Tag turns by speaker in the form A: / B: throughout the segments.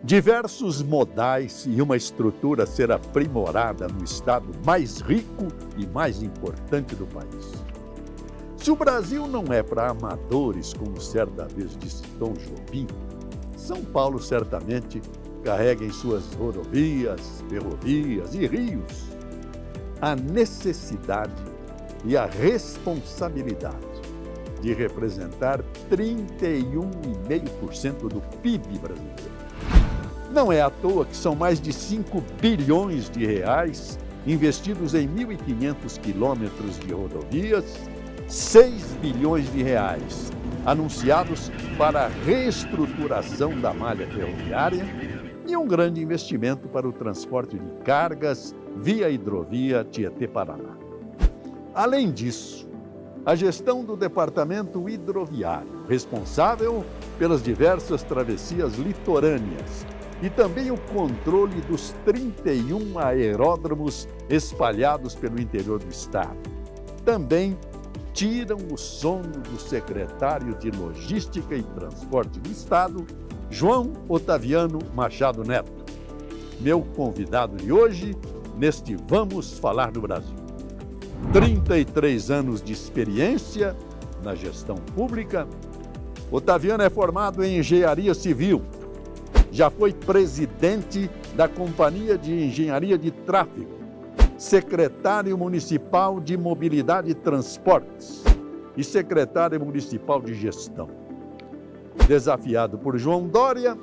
A: Diversos modais e uma estrutura a ser aprimorada no estado mais rico e mais importante do país. Se o Brasil não é para amadores, como certa vez disse Tom Jobim, São Paulo certamente carrega em suas rodovias, ferrovias e rios a necessidade e a responsabilidade de representar 31,5% do PIB brasileiro. Não é à toa que são mais de 5 bilhões de reais investidos em 1.500 quilômetros de rodovias, 6 bilhões de reais anunciados para a reestruturação da malha ferroviária e um grande investimento para o transporte de cargas via hidrovia Tietê-Paraná. Além disso, a gestão do Departamento Hidroviário, responsável pelas diversas travessias litorâneas, e também o controle dos 31 aeródromos espalhados pelo interior do estado. Também tiram o sono do secretário de Logística e Transporte do estado, João Otaviano Machado Neto, meu convidado de hoje neste Vamos Falar do Brasil. 33 anos de experiência na gestão pública, Otaviano é formado em Engenharia Civil, já foi presidente da Companhia de Engenharia de Tráfego, secretário municipal de Mobilidade e Transportes e secretário municipal de Gestão. Desafiado por João Dória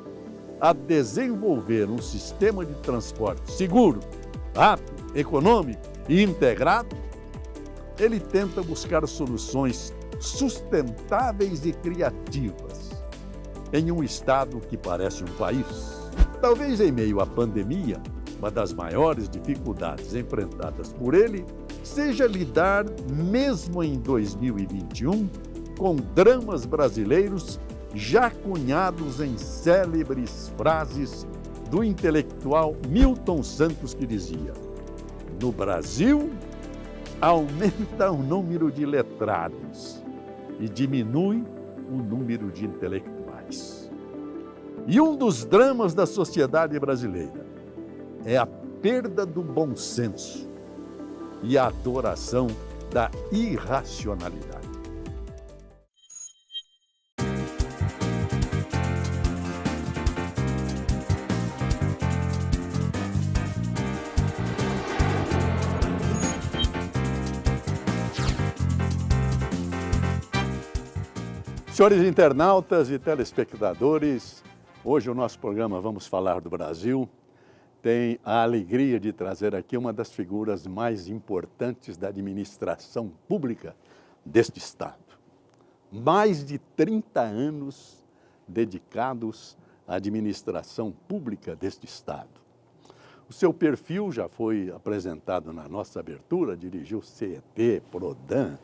A: a desenvolver um sistema de transporte seguro, rápido, econômico e integrado, ele tenta buscar soluções sustentáveis e criativas em um estado que parece um país. Talvez em meio à pandemia, uma das maiores dificuldades enfrentadas por ele seja lidar, mesmo em 2021, com dramas brasileiros já cunhados em célebres frases do intelectual Milton Santos, que dizia: no Brasil, aumenta o número de letrados e diminui o número de intelectuais. E um dos dramas da sociedade brasileira é a perda do bom senso e a adoração da irracionalidade. Senhores internautas e telespectadores, hoje o nosso programa Vamos Falar do Brasil tem a alegria de trazer aqui uma das figuras mais importantes da administração pública deste estado. Mais de 30 anos dedicados à administração pública deste estado. O seu perfil já foi apresentado na nossa abertura, dirigiu CET, Prodan,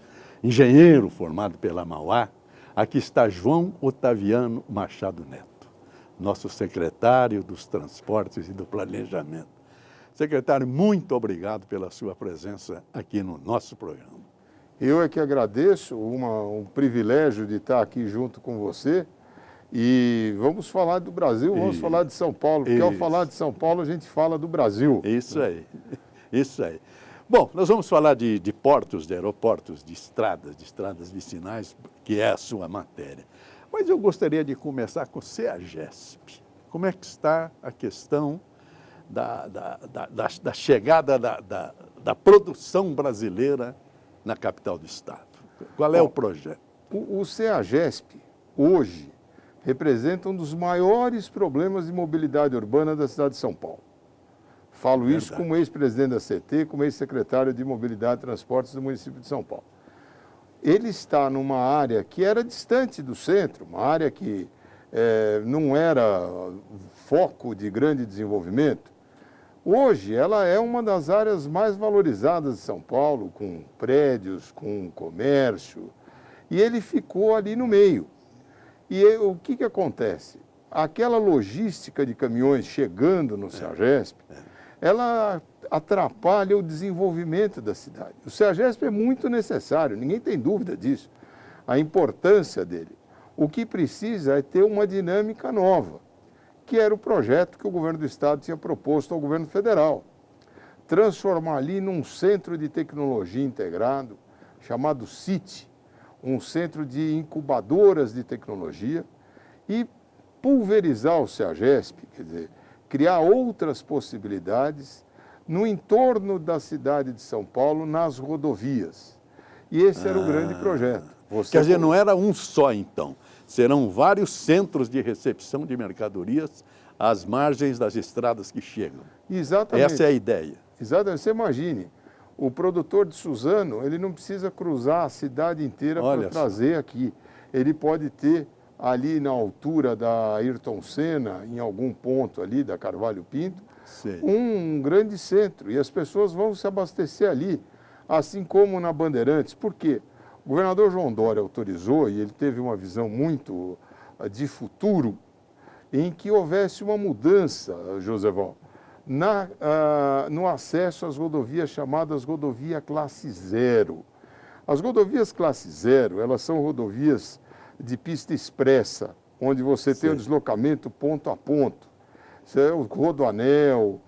A: engenheiro formado pela Mauá. Aqui está João Otaviano Machado Neto, nosso secretário dos Transportes e do Planejamento. Secretário, muito obrigado pela sua presença aqui no nosso programa.
B: Eu é que agradeço, um privilégio de estar aqui junto com você. E vamos falar do Brasil, vamos falar de São Paulo, porque ao falar de São Paulo a gente fala do Brasil.
A: Isso aí, isso aí. Bom, nós vamos falar de portos, de aeroportos, de estradas vicinais, que é a sua matéria. Mas eu gostaria de começar com o CEAGESP. Como é que está a questão da chegada da produção brasileira na capital do estado? Qual é o projeto?
B: O CEAGESP, hoje, representa um dos maiores problemas de mobilidade urbana da cidade de São Paulo. Falo isso como ex-presidente da CET, como ex-secretário de Mobilidade e Transportes do município de São Paulo. Ele está numa área que era distante do centro, uma área que não era foco de grande desenvolvimento. Hoje, ela é uma das áreas mais valorizadas de São Paulo, com prédios, com comércio, e ele ficou ali no meio. E o que acontece? Aquela logística de caminhões chegando no CEAGESP, ela atrapalha o desenvolvimento da cidade. O CEAGESP é muito necessário, ninguém tem dúvida disso, a importância dele. O que precisa é ter uma dinâmica nova, que era o projeto que o governo do estado tinha proposto ao governo federal. Transformar ali num centro de tecnologia integrado, chamado CIT, um centro de incubadoras de tecnologia, e pulverizar o CEAGESP, quer dizer, criar outras possibilidades no entorno da cidade de São Paulo, nas rodovias. E esse era o grande projeto.
A: Quer dizer, não era um só, então. Serão vários centros de recepção de mercadorias às margens das estradas que chegam.
B: Exatamente.
A: Essa é a ideia.
B: Exatamente. Você imagine, o produtor de Suzano, ele não precisa cruzar a cidade inteira para trazer aqui. Ele pode ter ali na altura da Ayrton Senna, em algum ponto ali da Carvalho Pinto, um grande centro. E as pessoas vão se abastecer ali, assim como na Bandeirantes. Por quê? O governador João Dória autorizou, e ele teve uma visão muito de futuro, em que houvesse uma mudança, Josevão, no acesso às rodovias chamadas rodovia classe zero. As rodovias classe zero, elas são rodovias de pista expressa, onde você tem o deslocamento ponto a ponto. Você é o Rodoanel,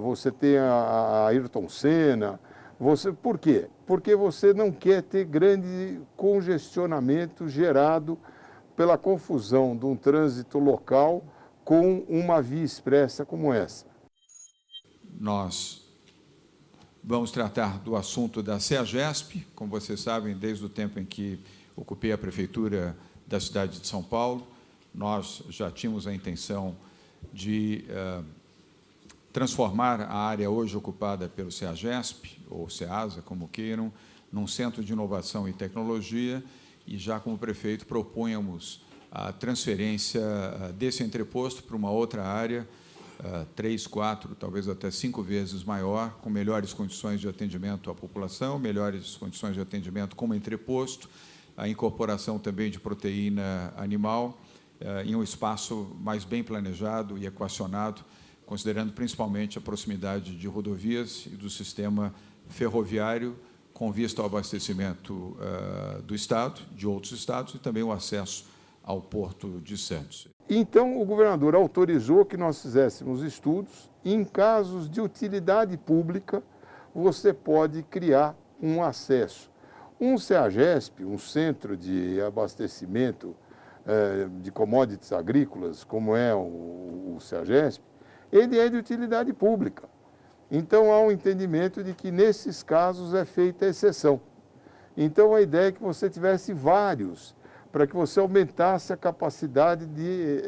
B: você tem a Ayrton Senna. Por quê? Porque você não quer ter grande congestionamento gerado pela confusão de um trânsito local com uma via expressa como essa.
C: Nós vamos tratar do assunto da CEAGESP, como vocês sabem, desde o tempo em que ocupei a prefeitura da cidade de São Paulo, nós já tínhamos a intenção de transformar a área hoje ocupada pelo CEAGESP, ou CEASA, como queiram, num centro de inovação e tecnologia, e já como prefeito propunhamos a transferência desse entreposto para uma outra área, 3, 4, talvez até 5 vezes maior, com melhores condições de atendimento à população, melhores condições de atendimento como entreposto, a incorporação também de proteína animal, em um espaço mais bem planejado e equacionado, considerando principalmente a proximidade de rodovias e do sistema ferroviário, com vista ao abastecimento do Estado, de outros estados, e também o acesso ao Porto de Santos.
B: Então, o governador autorizou que nós fizéssemos estudos. Em casos de utilidade pública, você pode criar um acesso. Um CEAGESP, um centro de abastecimento de commodities agrícolas, como é o CEAGESP, ele é de utilidade pública. Então, há um entendimento de que, nesses casos, é feita exceção. Então, a ideia é que você tivesse vários, para que você aumentasse a capacidade de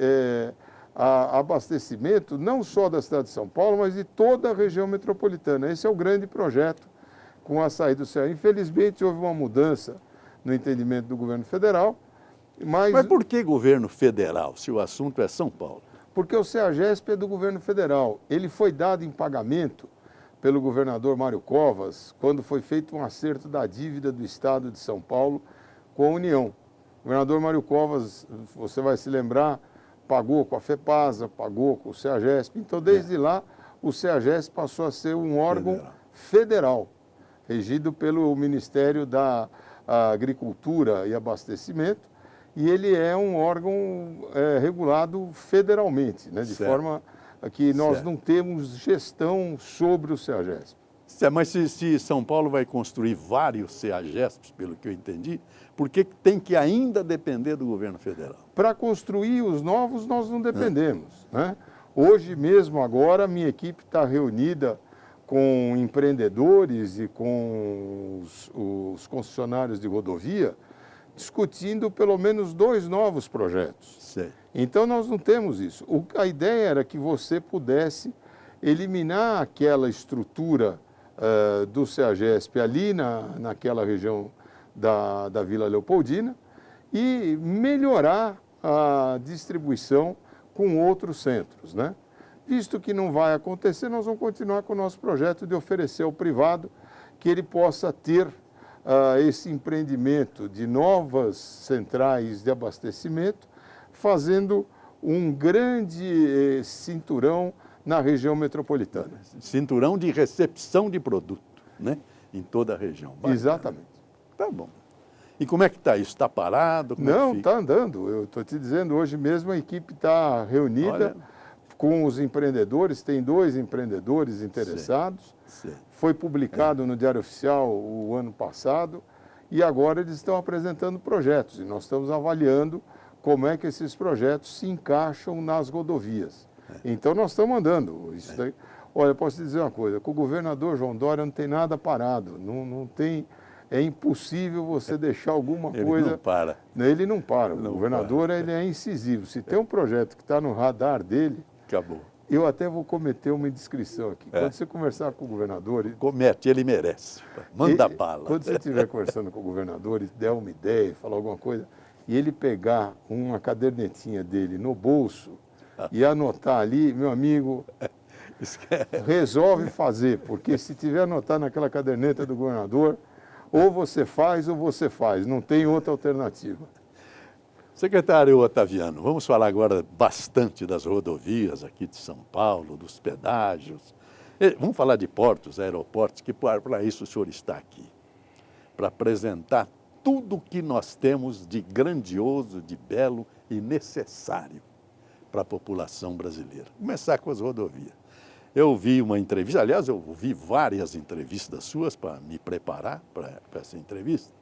B: abastecimento, não só da cidade de São Paulo, mas de toda a região metropolitana. Esse é o grande projeto com a saída do CEA. Infelizmente, houve uma mudança no entendimento do governo federal. Mas
A: por que governo federal, se o assunto é São Paulo?
B: Porque o CEAGESP é do governo federal. Ele foi dado em pagamento pelo governador Mário Covas, quando foi feito um acerto da dívida do Estado de São Paulo com a União. O governador Mário Covas, você vai se lembrar, pagou com a FEPASA, pagou com o CEAGESP. Então, desde lá, o CEAGESP passou a ser um órgão federal, regido pelo Ministério da Agricultura e Abastecimento, e ele é um órgão regulado federalmente, né, de forma que nós não temos gestão sobre o CEAGESP.
A: Mas se São Paulo vai construir vários CEAGESPs, pelo que eu entendi, por que tem que ainda depender do governo federal?
B: Para construir os novos, nós não dependemos, né? Hoje mesmo, agora, minha equipe está reunida com empreendedores e com os concessionários de rodovia, discutindo pelo menos 2 novos projetos.
A: Sei.
B: Então, nós não temos isso. A ideia era que você pudesse eliminar aquela estrutura do CEAGESP ali naquela região da Vila Leopoldina e melhorar a distribuição com outros centros, né? Visto que não vai acontecer, nós vamos continuar com o nosso projeto de oferecer ao privado que ele possa ter esse empreendimento de novas centrais de abastecimento, fazendo um grande cinturão na região metropolitana.
A: Cinturão de recepção de produto, né? Em toda a região. Bacana.
B: Exatamente.
A: Tá bom. E como é que está isso? Está parado?
B: Não, está andando. Eu estou te dizendo, hoje mesmo a equipe está reunida.
A: Olha.
B: com os empreendedores, tem 2 empreendedores interessados,
A: Sim.
B: foi publicado no Diário Oficial o ano passado e agora eles estão apresentando projetos e nós estamos avaliando como é que esses projetos se encaixam nas rodovias. Então nós estamos andando. Isso daí, olha, posso te dizer uma coisa, com o governador João Dória não tem nada parado, não tem, é impossível você deixar alguma coisa...
A: Ele não para.
B: Ele não para, o
A: Não
B: governador
A: para.
B: ele é incisivo. Se tem um projeto que está no radar dele,
A: Acabou.
B: eu até vou cometer uma indiscrição aqui. Quando você conversar com o governador...
A: Comete, ele merece. Manda bala.
B: Quando você estiver conversando com o governador e der uma ideia, falar alguma coisa, e ele pegar uma cadernetinha dele no bolso e anotar ali, meu amigo, resolve fazer, porque se tiver anotar naquela caderneta do governador, ou você faz, não tem outra alternativa.
A: Secretário Otaviano, vamos falar agora bastante das rodovias aqui de São Paulo, dos pedágios. Vamos falar de portos, aeroportos, que para isso o senhor está aqui, para apresentar tudo o que nós temos de grandioso, de belo e necessário para a população brasileira. Começar com as rodovias. Eu vi uma entrevista, aliás, eu vi várias entrevistas suas para me preparar para essa entrevista.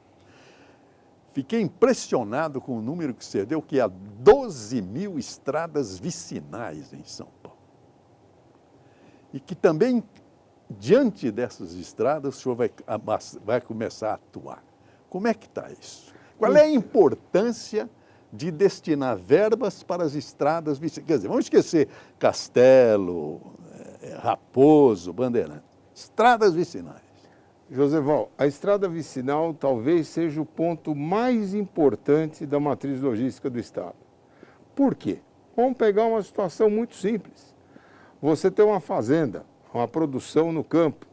A: Fiquei impressionado com o número que você deu, que há 12 mil estradas vicinais em São Paulo. E que também, diante dessas estradas, o senhor vai começar a atuar. Como é que está isso? Qual é a importância de destinar verbas para as estradas vicinais? Quer dizer, vamos esquecer Castelo, Raposo, Bandeirante. Estradas vicinais.
B: Joseval, a estrada vicinal talvez seja o ponto mais importante da matriz logística do Estado. Por quê? Vamos pegar uma situação muito simples. Você tem uma fazenda, uma produção no campo.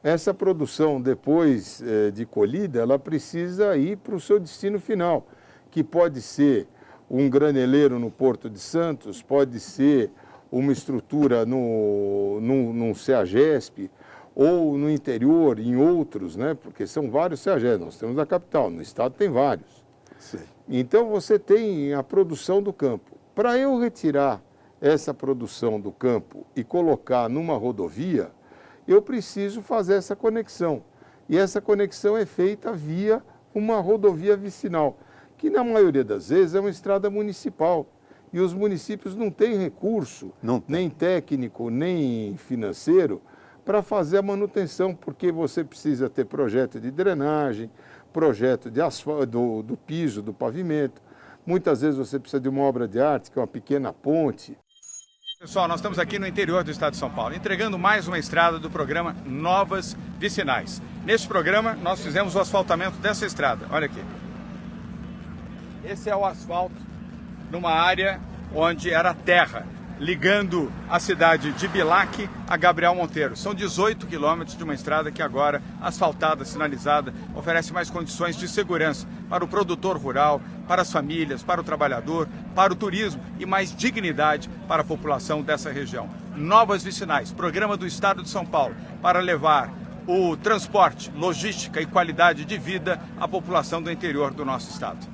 B: Essa produção, depois de colhida, ela precisa ir para o seu destino final, que pode ser um graneleiro no Porto de Santos, pode ser uma estrutura num CEAGESP, ou no interior, em outros, né? Porque são vários CEAGES, nós temos na capital, no estado tem vários.
A: Sim.
B: Então você tem a produção do campo. Para eu retirar essa produção do campo e colocar numa rodovia, eu preciso fazer essa conexão. E essa conexão é feita via uma rodovia vicinal, que na maioria das vezes é uma estrada municipal. E os municípios não têm recurso, nem técnico, nem financeiro, para fazer a manutenção, porque você precisa ter projeto de drenagem, projeto de asfalto, do piso, do pavimento. Muitas vezes você precisa de uma obra de arte, que é uma pequena ponte.
D: Pessoal, nós estamos aqui no interior do estado de São Paulo, entregando mais uma estrada do programa Novas Vicinais. Neste programa, nós fizemos o asfaltamento dessa estrada. Olha aqui. Esse é o asfalto numa área onde era terra, ligando a cidade de Bilac a Gabriel Monteiro. São 18 quilômetros de uma estrada que agora, asfaltada, sinalizada, oferece mais condições de segurança para o produtor rural, para as famílias, para o trabalhador, para o turismo e mais dignidade para a população dessa região. Novas Vicinais, programa do Estado de São Paulo, para levar o transporte, logística e qualidade de vida à população do interior do nosso estado.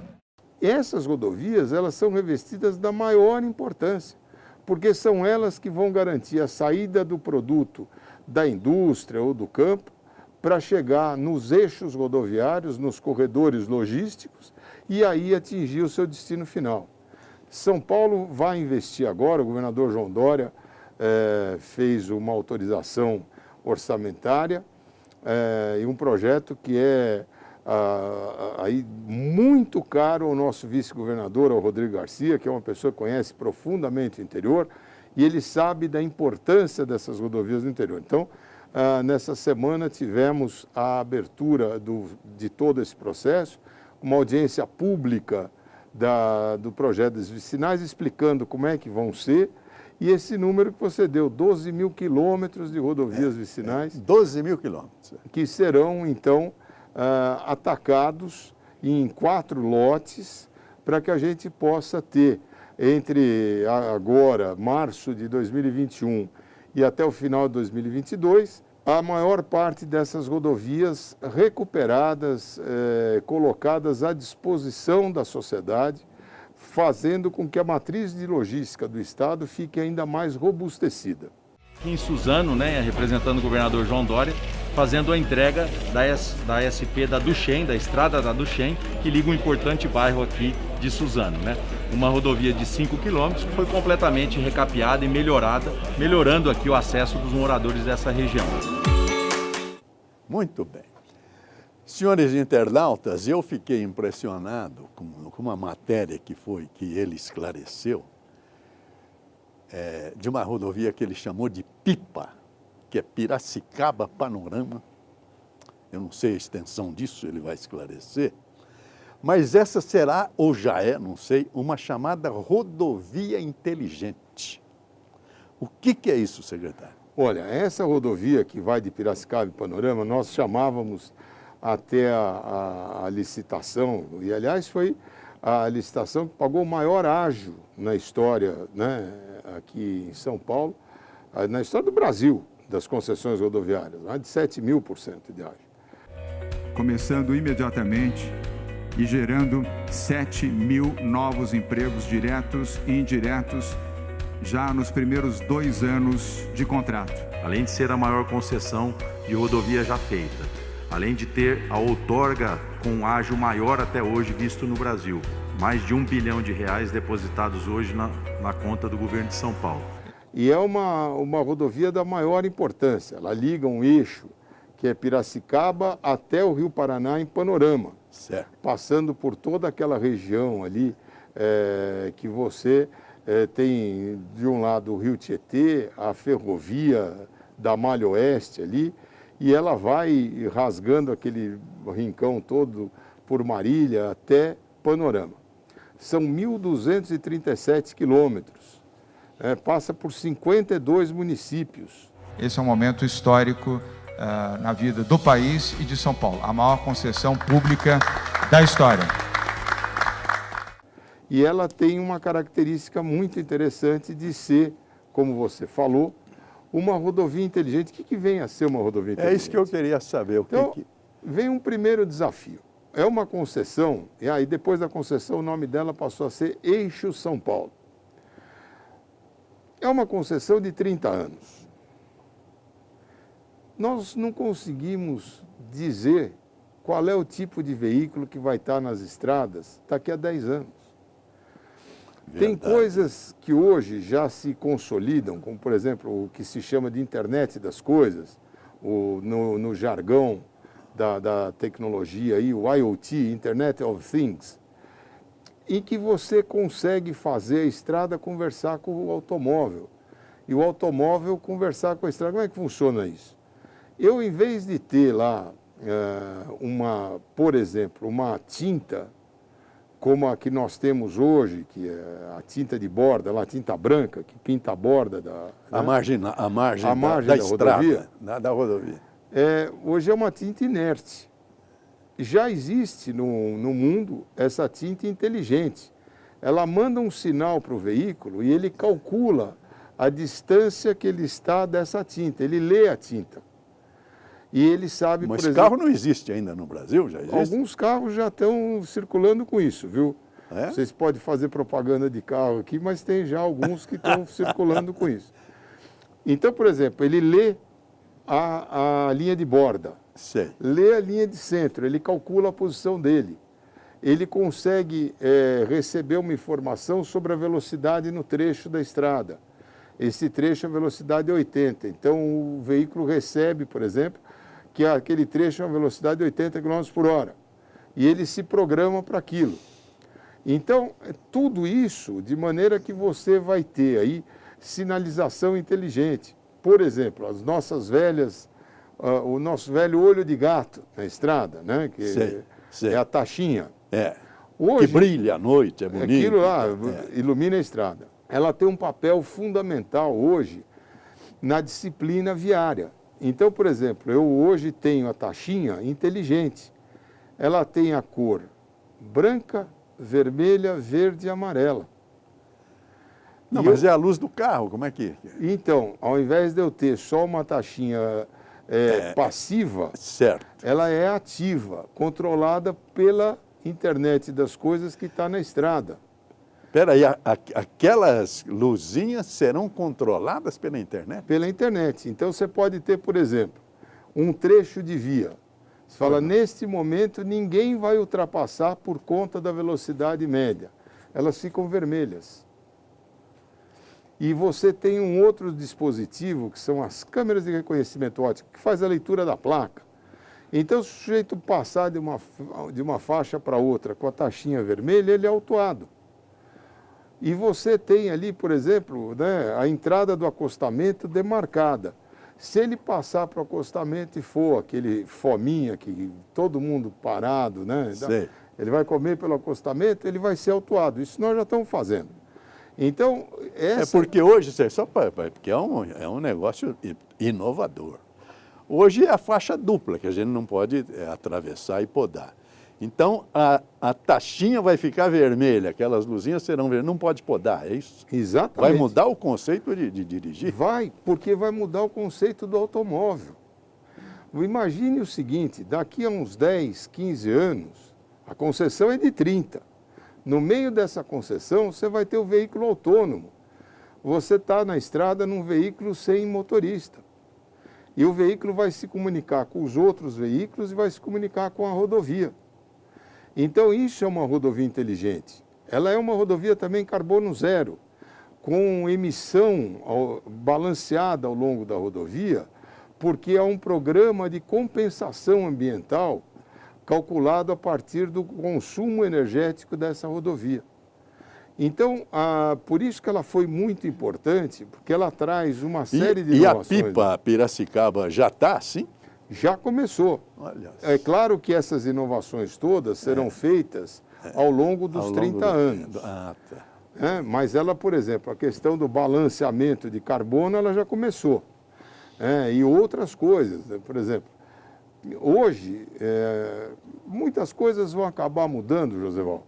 B: Essas rodovias, elas são revestidas da maior importância, porque são elas que vão garantir a saída do produto da indústria ou do campo para chegar nos eixos rodoviários, nos corredores logísticos e aí atingir o seu destino final. São Paulo vai investir agora, o governador João Dória fez uma autorização orçamentária e um projeto que é aí muito caro ao nosso vice-governador, ao Rodrigo Garcia, que é uma pessoa que conhece profundamente o interior, e ele sabe da importância dessas rodovias no interior. Então, nessa semana tivemos a abertura de todo esse processo, uma audiência pública do projeto das vicinais, explicando como é que vão ser, e esse número que você deu, 12 mil quilômetros de rodovias vicinais.
A: 12 mil quilômetros.
B: Que serão, então, atacados em 4 lotes para que a gente possa ter, entre agora, março de 2021 e até o final de 2022, a maior parte dessas rodovias recuperadas, colocadas à disposição da sociedade, fazendo com que a matriz de logística do Estado fique ainda mais robustecida.
E: Aqui em Suzano, né, representando o governador João Dória, fazendo a entrega da SP da Duchém, da estrada da Duchém, que liga um importante bairro aqui de Suzano, né? Uma rodovia de 5 quilômetros que foi completamente recapeada e melhorada, melhorando aqui o acesso dos moradores dessa região.
A: Muito bem. Senhores internautas, eu fiquei impressionado com uma matéria que ele esclareceu, de uma rodovia que ele chamou de PIPA, que é Piracicaba Panorama. Eu não sei a extensão disso, ele vai esclarecer. Mas essa será, ou já é, não sei, uma chamada rodovia inteligente. O que é isso, secretário?
B: Olha, essa rodovia que vai de Piracicaba e Panorama, nós chamávamos até a licitação, e aliás foi a licitação que pagou o maior ágio na história, né, aqui em São Paulo, na história do Brasil, das concessões rodoviárias, mais de 7.000% de ágio.
F: Começando imediatamente e gerando 7.000 novos empregos diretos e indiretos já nos primeiros 2 anos de contrato.
E: Além de ser a maior concessão de rodovia já feita, além de ter a outorga com um ágio maior até hoje visto no Brasil, mais de R$1 bilhão depositados hoje na conta do governo de São Paulo.
B: E é uma rodovia da maior importância. Ela liga um eixo que é Piracicaba até o Rio Paraná em Panorama,
A: certo,
B: passando por toda aquela região ali que você tem de um lado o Rio Tietê, a ferrovia da Malha Oeste ali, e ela vai rasgando aquele rincão todo por Marília até Panorama. São 1.237 quilômetros, passa por 52 municípios.
C: Esse é um momento histórico na vida do país e de São Paulo, a maior concessão pública da história.
B: E ela tem uma característica muito interessante de ser, como você falou, uma rodovia inteligente. O que vem a ser uma rodovia inteligente?
A: É isso que eu queria saber.
B: Então, vem um primeiro desafio. É uma concessão, e aí depois da concessão o nome dela passou a ser Eixo São Paulo. É uma concessão de 30 anos. Nós não conseguimos dizer qual é o tipo de veículo que vai estar nas estradas daqui a 10 anos.
A: Verdade.
B: Tem coisas que hoje já se consolidam, como, por exemplo, o que se chama de internet das coisas, no jargão da tecnologia, aí, o IoT, Internet of Things, em que você consegue fazer a estrada conversar com o automóvel e o automóvel conversar com a estrada. Como é que funciona isso? Eu, em vez de ter lá, por exemplo, uma tinta como a que nós temos hoje, que é a tinta de borda, a tinta branca, que pinta a borda
A: a margem da
B: rodovia,
A: estrada, da rodovia.
B: Hoje é uma tinta inerte. Já existe no mundo essa tinta inteligente. Ela manda um sinal para o veículo e ele calcula a distância que ele está dessa tinta. Ele lê a tinta. E ele sabe,
A: Mas
B: por
A: esse carro não existe ainda no Brasil? Já existe?
B: Alguns carros já estão circulando com isso, viu?
A: É?
B: Vocês podem fazer propaganda de carro aqui, mas tem já alguns que estão circulando com isso. Então, por exemplo, ele lê a linha de borda,
A: Sei.
B: lê a linha de centro, ele calcula a posição dele. Ele consegue receber uma informação sobre a velocidade no trecho da estrada. Esse trecho, a velocidade é 80. Então, o veículo recebe, por exemplo, que aquele trecho é uma velocidade de 80 km por hora. E ele se programa para aquilo. Então, tudo isso de maneira que você vai ter aí sinalização inteligente. Por exemplo, as nossas velhas, o nosso velho olho de gato na estrada, né? Que
A: sei.
B: É a taxinha.
A: Que
B: Hoje,
A: brilha à noite, é bonito.
B: aquilo lá ilumina a estrada. Ela tem um papel fundamental hoje na disciplina viária. Então, por exemplo, eu hoje tenho a taxinha inteligente. Ela tem a cor branca, vermelha, verde e amarela.
A: Não, mas é a luz do carro, como é que...
B: Então, ao invés de eu ter só uma taxinha passiva,
A: certo,
B: ela é ativa, controlada pela internet das coisas que está na estrada.
A: Espera aí, aquelas luzinhas serão controladas pela internet?
B: Pela internet. Então, você pode ter, por exemplo, um trecho de via. Você fala, neste momento, ninguém vai ultrapassar por conta da velocidade média. Elas ficam vermelhas. E você tem um outro dispositivo, que são as câmeras de reconhecimento óptico, que faz a leitura da placa. Então, se o sujeito passar de uma faixa para outra com a taxinha vermelha, ele é autuado. E você tem ali, por exemplo, né, a entrada do acostamento demarcada. Se ele passar para o acostamento e for aquele fominha, que todo mundo parado, né, ele vai comer pelo acostamento, ele vai ser autuado. Isso nós já estamos fazendo. Então,
A: É porque hoje, porque é um negócio inovador. Hoje é a faixa dupla, que a gente não pode atravessar e podar. Então, a taxinha vai ficar vermelha, aquelas luzinhas serão vermelhas, não pode podar, é isso?
B: Exatamente.
A: Vai mudar o conceito de dirigir?
B: Vai, porque vai mudar o conceito do automóvel. Imagine o seguinte, daqui a uns 10, 15 anos, a concessão é de 30. No meio dessa concessão, você vai ter o veículo autônomo. Você está na estrada num veículo sem motorista. E o veículo vai se comunicar com os outros veículos e vai se comunicar com a rodovia. Então, isso é uma rodovia inteligente. Ela é uma rodovia também carbono zero, com emissão balanceada ao longo da rodovia, porque há um programa de compensação ambiental calculado a partir do consumo energético dessa rodovia. Então, por isso que ela foi muito importante, porque ela traz uma série de inovações.
A: E a pipa Piracicaba já está assim?
B: Já começou.
A: Olha.
B: É claro que essas inovações todas serão feitas ao longo dos 30 anos.
A: Ah, tá.
B: Mas ela, por exemplo, a questão do balanceamento de carbono, ela já começou. E outras coisas, né? Por exemplo, hoje, muitas coisas vão acabar mudando, Joséval.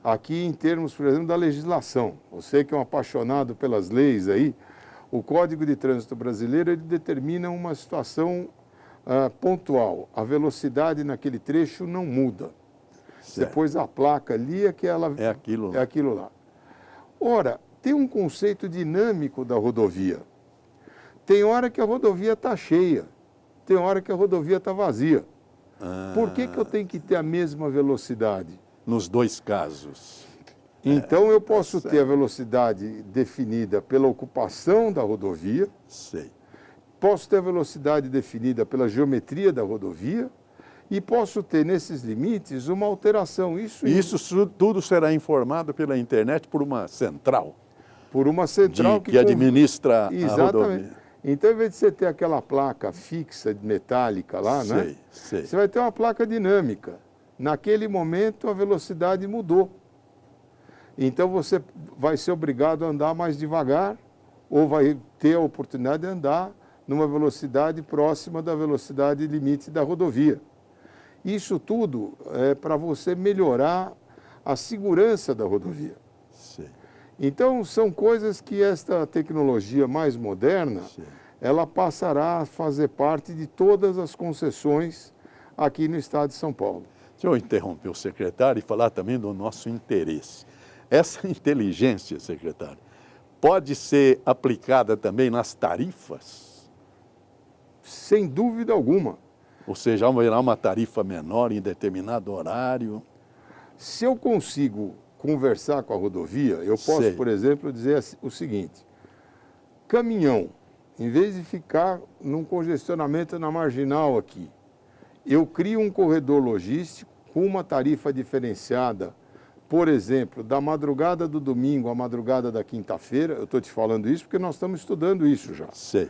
B: Aqui em termos, por exemplo, da legislação. Você que é um apaixonado pelas leis aí, o Código de Trânsito Brasileiro ele determina uma situação pontual. A velocidade naquele trecho não muda.
A: Certo.
B: Depois a placa ali é que ela
A: É aquilo lá.
B: é aquilo lá. Ora, tem um conceito dinâmico da rodovia. Tem hora que a rodovia está cheia, tem hora que a rodovia está vazia. Por que eu tenho que ter a mesma velocidade?
A: Nos dois casos.
B: Então eu posso ter a velocidade definida pela ocupação da rodovia,
A: Sei.
B: posso ter a velocidade definida pela geometria da rodovia e posso ter nesses limites uma alteração.
A: Isso tudo será informado pela internet por uma central.
B: Por uma central
A: que administra a rodovia.
B: Então, em vez de você ter aquela placa fixa, metálica lá, né?
A: Sei.
B: Você vai ter uma placa dinâmica. Naquele momento, a velocidade mudou. Então, você vai ser obrigado a andar mais devagar ou vai ter a oportunidade de andar numa velocidade próxima da velocidade limite da rodovia. Isso tudo é para você melhorar a segurança da rodovia.
A: Sei.
B: Então, são coisas que esta tecnologia mais moderna, ela passará a fazer parte de todas as concessões aqui no estado de São Paulo.
A: Deixa eu interromper o secretário e falar também do nosso interesse. Essa inteligência, secretário, pode ser aplicada também nas tarifas?
B: Sem dúvida alguma.
A: Ou seja, haverá uma tarifa menor em determinado horário?
B: Se eu consigo conversar com a rodovia, eu posso, por exemplo, dizer o seguinte: caminhão, em vez de ficar num congestionamento na marginal aqui, eu crio um corredor logístico com uma tarifa diferenciada, por exemplo, da madrugada do domingo à madrugada da quinta-feira. Eu estou te falando isso porque nós estamos estudando isso já.
A: Sei.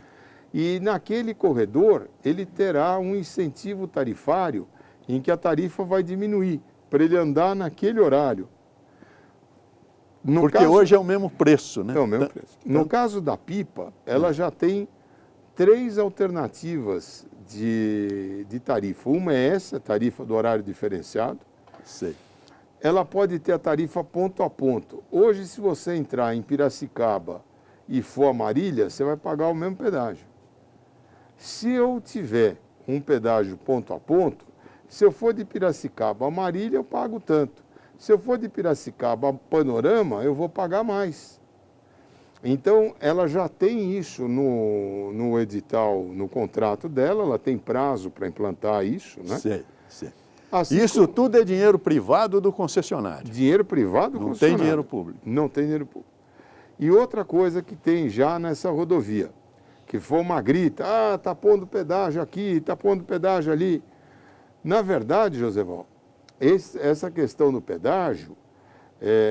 B: E naquele corredor, ele terá um incentivo tarifário em que a tarifa vai diminuir, para ele andar naquele horário.
A: Porque hoje é o mesmo preço, né?
B: É o mesmo preço. No caso da pipa, ela já tem 3 alternativas de tarifa. Uma é essa, tarifa do horário diferenciado.
A: Sei.
B: Ela pode ter a tarifa ponto a ponto. Hoje, se você entrar em Piracicaba e for a Marília, você vai pagar o mesmo pedágio. Se eu tiver um pedágio ponto a ponto, se eu for de Piracicaba a Marília, eu pago tanto. Se eu for de Piracicaba a Panorama, eu vou pagar mais. Então, ela já tem isso no edital, no contrato dela, ela tem prazo para implantar isso, né?
A: Sei, sei.
B: Assim
A: Isso tudo é dinheiro privado do concessionário.
B: Dinheiro privado do
A: Não tem
B: concessionário.
A: dinheiro público.
B: Não tem dinheiro público. E outra coisa que tem já nessa rodovia, que foi uma grita, tá pondo pedágio aqui, tá pondo pedágio ali. Na verdade, Joseval, essa questão do pedágio,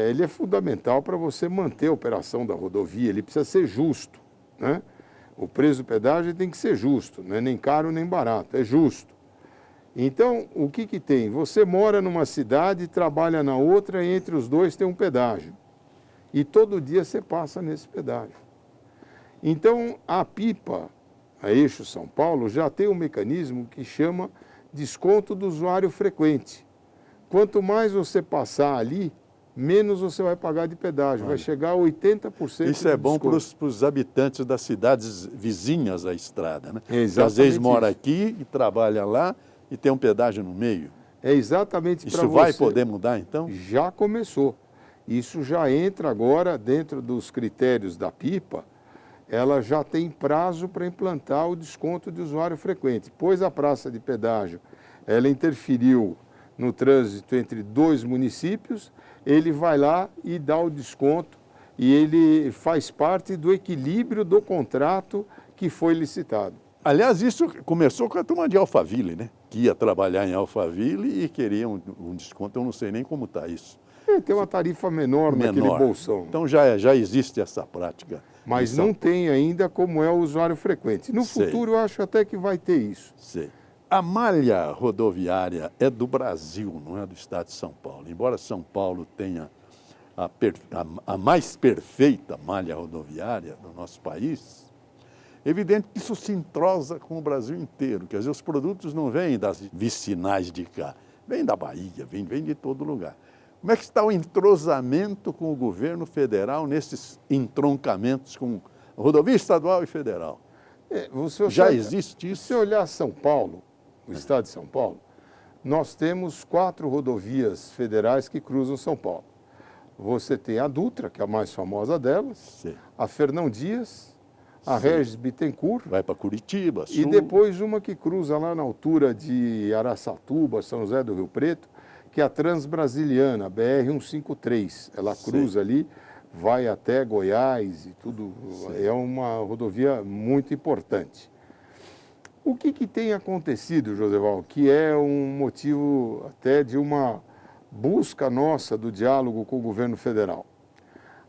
B: ele é fundamental para você manter a operação da rodovia, ele precisa ser justo, né? O preço do pedágio tem que ser justo, não é nem caro nem barato, é justo. Então, o que tem? Você mora numa cidade, trabalha na outra, e entre os dois tem um pedágio. E todo dia você passa nesse pedágio. Então, a Pipa, a Eixo São Paulo, já tem um mecanismo que chama desconto do usuário frequente. Quanto mais você passar ali, menos você vai pagar de pedágio. Vai chegar a 80%.
A: Isso é bom para os habitantes das cidades vizinhas à estrada, né?
B: É exatamente
A: que às vezes mora
B: isso.
A: aqui e trabalha lá e tem um pedágio no meio.
B: É exatamente para você.
A: Isso vai poder mudar, então?
B: Já começou. Isso já entra agora dentro dos critérios da Pipa. Ela já tem prazo para implantar o desconto de usuário frequente. Pois a praça de pedágio, ela interferiu no trânsito entre dois municípios, ele vai lá e dá o desconto e ele faz parte do equilíbrio do contrato que foi licitado.
A: Aliás, isso começou com a turma de Alphaville, né? Que ia trabalhar em Alphaville e queria um desconto, eu não sei nem como está isso.
B: Tem uma tarifa menor naquele bolsão.
A: Então já existe essa prática.
B: Mas não tem ainda como é o usuário frequente. No futuro eu acho até que vai ter isso.
A: Sei. A malha rodoviária é do Brasil, não é do estado de São Paulo. Embora São Paulo tenha a mais perfeita malha rodoviária do nosso país, é evidente que isso se entrosa com o Brasil inteiro. Quer dizer, os produtos não vêm das vicinais de cá, vêm da Bahia, vêm de todo lugar. Como é que está o entrosamento com o governo federal nesses entroncamentos com rodovia estadual e federal? Já existe isso?
B: Se você olhar São Paulo, o estado de São Paulo, nós temos 4 rodovias federais que cruzam São Paulo. Você tem a Dutra, que é a mais famosa delas,
A: Sim.
B: a Fernão Dias, a Regis Bittencourt.
A: Vai para Curitiba,
B: E
A: Sul.
B: depois uma que cruza lá na altura de Araçatuba, São José do Rio Preto, que é a Transbrasiliana, a BR-153. Ela cruza ali, vai até Goiás e tudo. Sim. É uma rodovia muito importante. O que tem acontecido, Joseval, que é um motivo até de uma busca nossa do diálogo com o governo federal?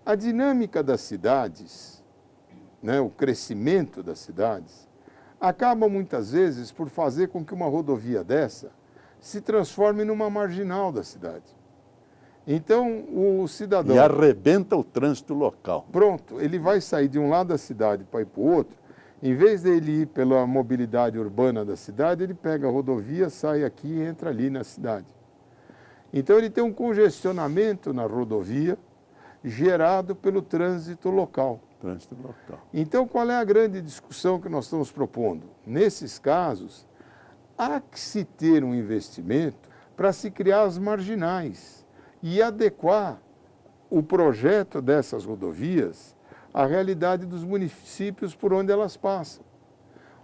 B: A dinâmica das cidades, né, o crescimento das cidades, acaba muitas vezes por fazer com que uma rodovia dessa se transforme numa marginal da cidade. Então, o cidadão...
A: E arrebenta o trânsito local.
B: Pronto, ele vai sair de um lado da cidade para ir para o outro, em vez dele ir pela mobilidade urbana da cidade, ele pega a rodovia, sai aqui e entra ali na cidade. Então, ele tem um congestionamento na rodovia gerado pelo trânsito local.
A: Trânsito local.
B: Então, qual é a grande discussão que nós estamos propondo? Nesses casos, há que se ter um investimento para se criar as marginais e adequar o projeto dessas rodovias à realidade dos municípios por onde elas passam.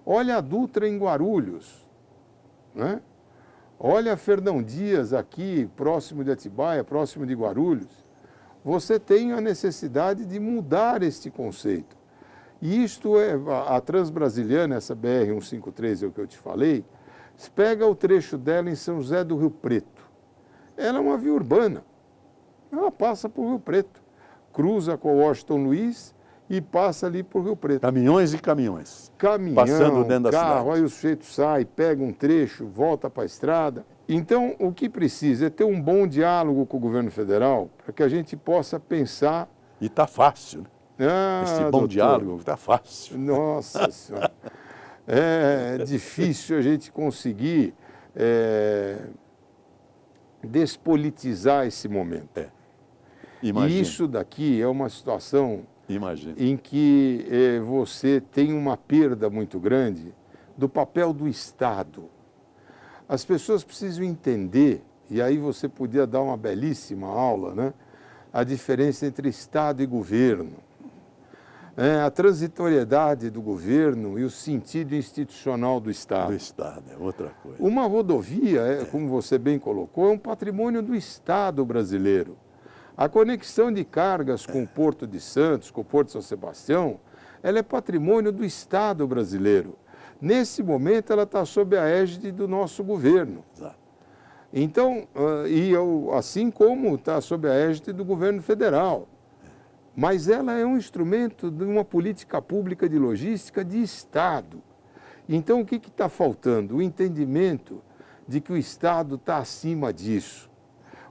B: Olha a Dutra em Guarulhos, né? Olha a Fernão Dias aqui, próximo de Atibaia, próximo de Guarulhos. Você tem a necessidade de mudar este conceito. E isto é, a Transbrasiliana, essa BR-153, é o que eu te falei, pega o trecho dela em São José do Rio Preto. Ela é uma via urbana. Ela passa por Rio Preto, cruza com o Washington Luiz e passa ali por Rio Preto.
A: Caminhões e caminhões.
B: Caminhão,
A: passando dentro da
B: carro,
A: cidade.
B: aí o sujeito sai, pega um trecho, volta para a estrada. Então, o que precisa é ter um bom diálogo com o governo federal para que a gente possa pensar...
A: E está fácil, né? Esse bom
B: doutor,
A: diálogo está fácil.
B: Nossa Senhora. É difícil a gente conseguir despolitizar esse momento.
A: Imagina.
B: E isso daqui é uma situação
A: Imagina.
B: em que você tem uma perda muito grande do papel do Estado. As pessoas precisam entender e aí você podia dar uma belíssima aula, né? A diferença entre Estado e governo, a transitoriedade do governo e o sentido institucional do Estado.
A: Do Estado, é outra coisa.
B: Uma rodovia, como você bem colocou, é um patrimônio do Estado brasileiro. A conexão de cargas com o Porto de Santos, com o Porto de São Sebastião, ela é patrimônio do Estado brasileiro. Nesse momento, ela está sob a égide do nosso governo.
A: Exato.
B: Então, assim como está sob a égide do governo federal. Mas ela é um instrumento de uma política pública de logística de Estado. Então, o que está faltando? O entendimento de que o Estado está acima disso.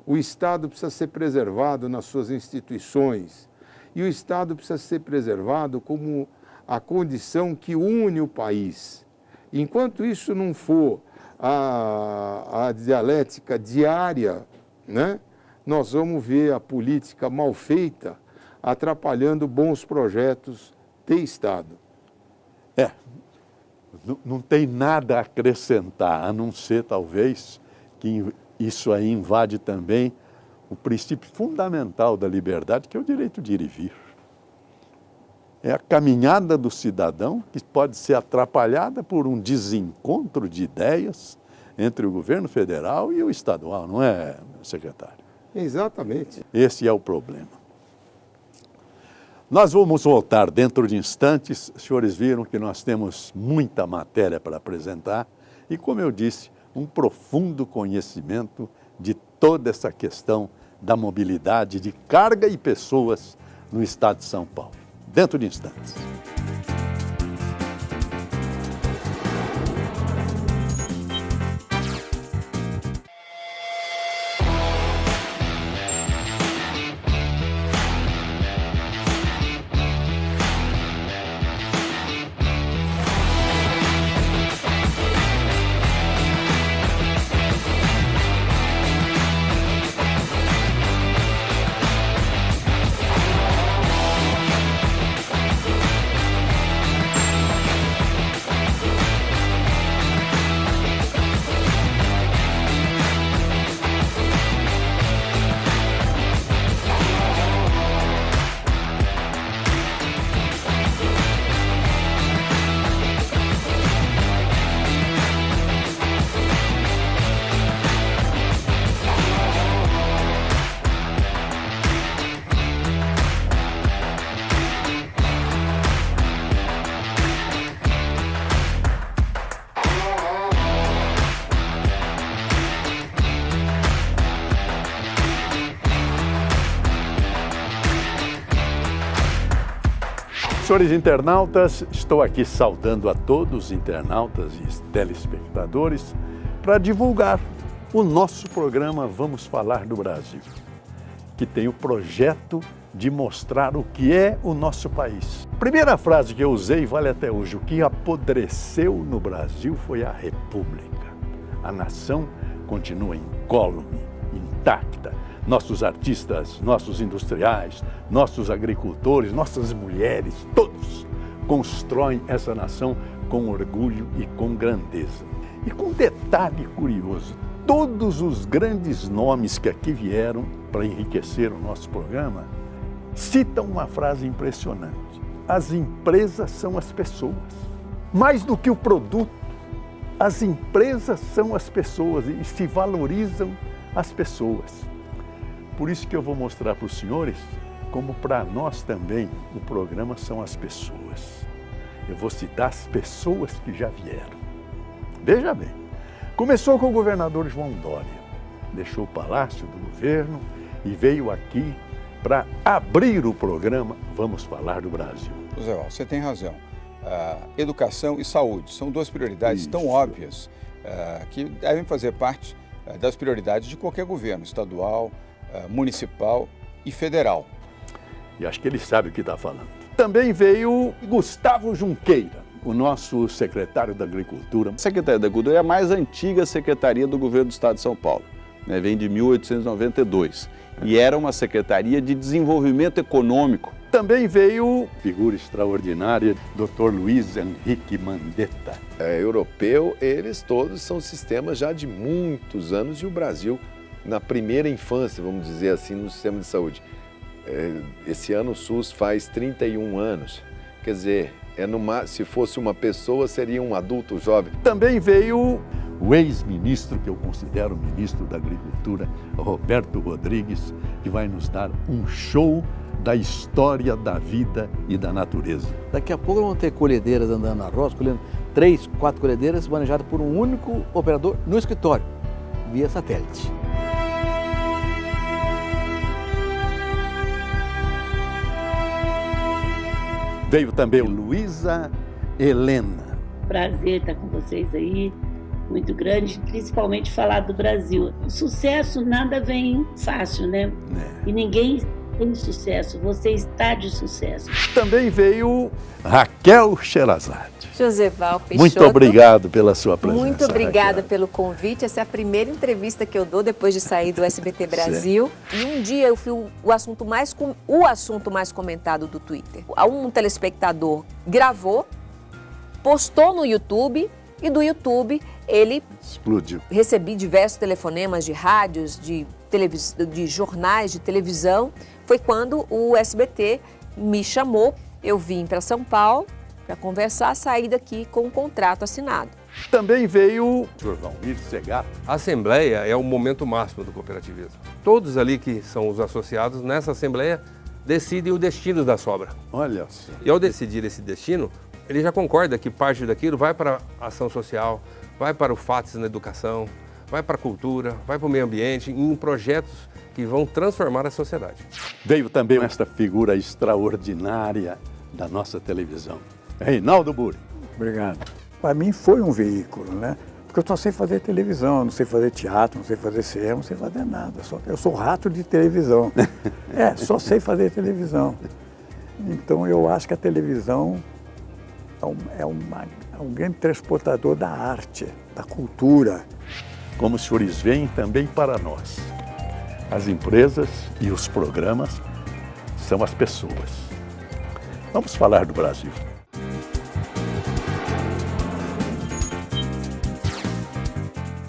B: O Estado precisa ser preservado nas suas instituições. E o Estado precisa ser preservado como a condição que une o país. Enquanto isso não for a dialética diária, né, nós vamos ver a política mal feita atrapalhando bons projetos de Estado.
A: Não tem nada a acrescentar, a não ser, talvez, que isso aí invade também o princípio fundamental da liberdade, que é o direito de ir e vir. É a caminhada do cidadão que pode ser atrapalhada por um desencontro de ideias entre o governo federal e o estadual, não é, secretário?
B: Exatamente.
A: Esse é o problema. Nós vamos voltar dentro de instantes. Os senhores viram que nós temos muita matéria para apresentar e, como eu disse, um profundo conhecimento de toda essa questão da mobilidade de carga e pessoas no estado de São Paulo. Dentro de instantes. Senhores internautas, estou aqui saudando a todos os internautas e telespectadores para divulgar o nosso programa Vamos Falar do Brasil, que tem o projeto de mostrar o que é o nosso país. A primeira frase que eu usei vale até hoje: o que apodreceu no Brasil foi a República. A nação continua incólume, intacta. Nossos artistas, nossos industriais, nossos agricultores, nossas mulheres, todos constroem essa nação com orgulho e com grandeza. E com um detalhe curioso, todos os grandes nomes que aqui vieram para enriquecer o nosso programa citam uma frase impressionante: as empresas são as pessoas. Mais do que o produto, as empresas são as pessoas e se valorizam as pessoas. Por isso que eu vou mostrar para os senhores como para nós também o programa são as pessoas. Eu vou citar as pessoas que já vieram. Veja bem, começou com o governador João Dória. Deixou o palácio do governo e veio aqui para abrir o programa Vamos Falar do Brasil.
D: José Walter, você tem razão. Educação e saúde são duas prioridades tão óbvias que devem fazer parte das prioridades de qualquer governo, estadual, municipal e federal.
A: E acho que ele sabe o que está falando. Também veio Gustavo Junqueira, o nosso secretário da Agricultura.
G: A Secretaria da Agricultura é a mais antiga secretaria do governo do estado de São Paulo. Vem de 1892 e era uma secretaria de desenvolvimento econômico.
A: Também veio figura extraordinária, Dr. Luiz Henrique Mandetta.
H: Europeu, eles todos são sistemas já de muitos anos e o Brasil na primeira infância, vamos dizer assim, no sistema de saúde. Esse ano o SUS faz 31 anos. Quer dizer, se fosse uma pessoa, seria um adulto jovem.
A: Também veio o ex-ministro, que eu considero ministro da Agricultura, Roberto Rodrigues, que vai nos dar um show da história da vida e da natureza.
I: Daqui a pouco vão ter colhedeiras andando na roça, colhendo 3, 4 colhedeiras manejadas por um único operador no escritório, via satélite.
A: Veio também Luísa Helena.
J: Prazer estar com vocês aí, muito grande, principalmente falar do Brasil. O sucesso nada vem fácil, né? E ninguém tem sucesso, você está de sucesso.
A: Também veio Raquel Sherazade.
K: Joseval Peixoto.
A: Muito obrigado pela sua presença.
K: Muito obrigada
A: Raquel,
K: pelo convite. Essa é a primeira entrevista que eu dou depois de sair do SBT Brasil. E um dia eu fui o assunto mais comentado do Twitter. Um telespectador gravou, postou no YouTube e do YouTube ele
A: explodiu.
K: Recebi diversos telefonemas de rádios, de jornais, de televisão. Foi quando o SBT me chamou. Eu vim para São Paulo para conversar, sair daqui com um contrato assinado.
A: Também veio o Sr. Valmir Segato.
L: A Assembleia é o momento máximo do cooperativismo. Todos ali que são os associados nessa Assembleia decidem o destino da sobra.
A: Olha só.
L: E ao decidir esse destino, ele já concorda que parte daquilo vai para a ação social, vai para o FATS na educação, vai para a cultura, vai para o meio ambiente, em projetos que vão transformar a sociedade.
A: Veio também esta figura extraordinária da nossa televisão, Reinaldo Buri.
M: Obrigado. Para mim foi um veículo, né? Porque eu só sei fazer televisão, não sei fazer teatro, não sei fazer cinema, não sei fazer nada. Eu sou rato de televisão. Só sei fazer televisão. Então eu acho que a televisão é um grande transportador da arte, da cultura.
A: Como os senhores veem, também para nós, as empresas e os programas são as pessoas. Vamos falar do Brasil.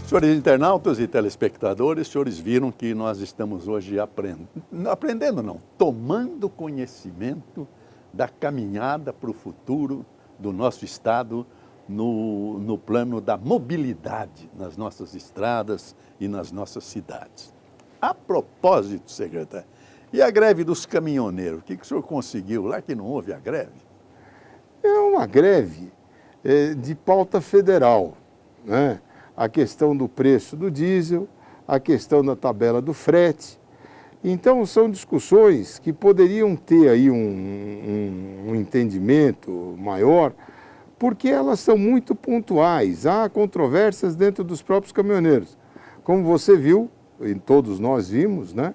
A: Senhores internautas e telespectadores, senhores viram que nós estamos hoje tomando conhecimento da caminhada para o futuro do nosso Estado no plano da mobilidade nas nossas estradas e nas nossas cidades. A propósito, secretário, e a greve dos caminhoneiros? O que o senhor conseguiu lá que não houve a greve?
B: É uma greve de pauta federal, né? A questão do preço do diesel, a questão da tabela do frete. Então, são discussões que poderiam ter aí um entendimento maior, porque elas são muito pontuais. Há controvérsias dentro dos próprios caminhoneiros. Como você viu, e todos nós vimos, né?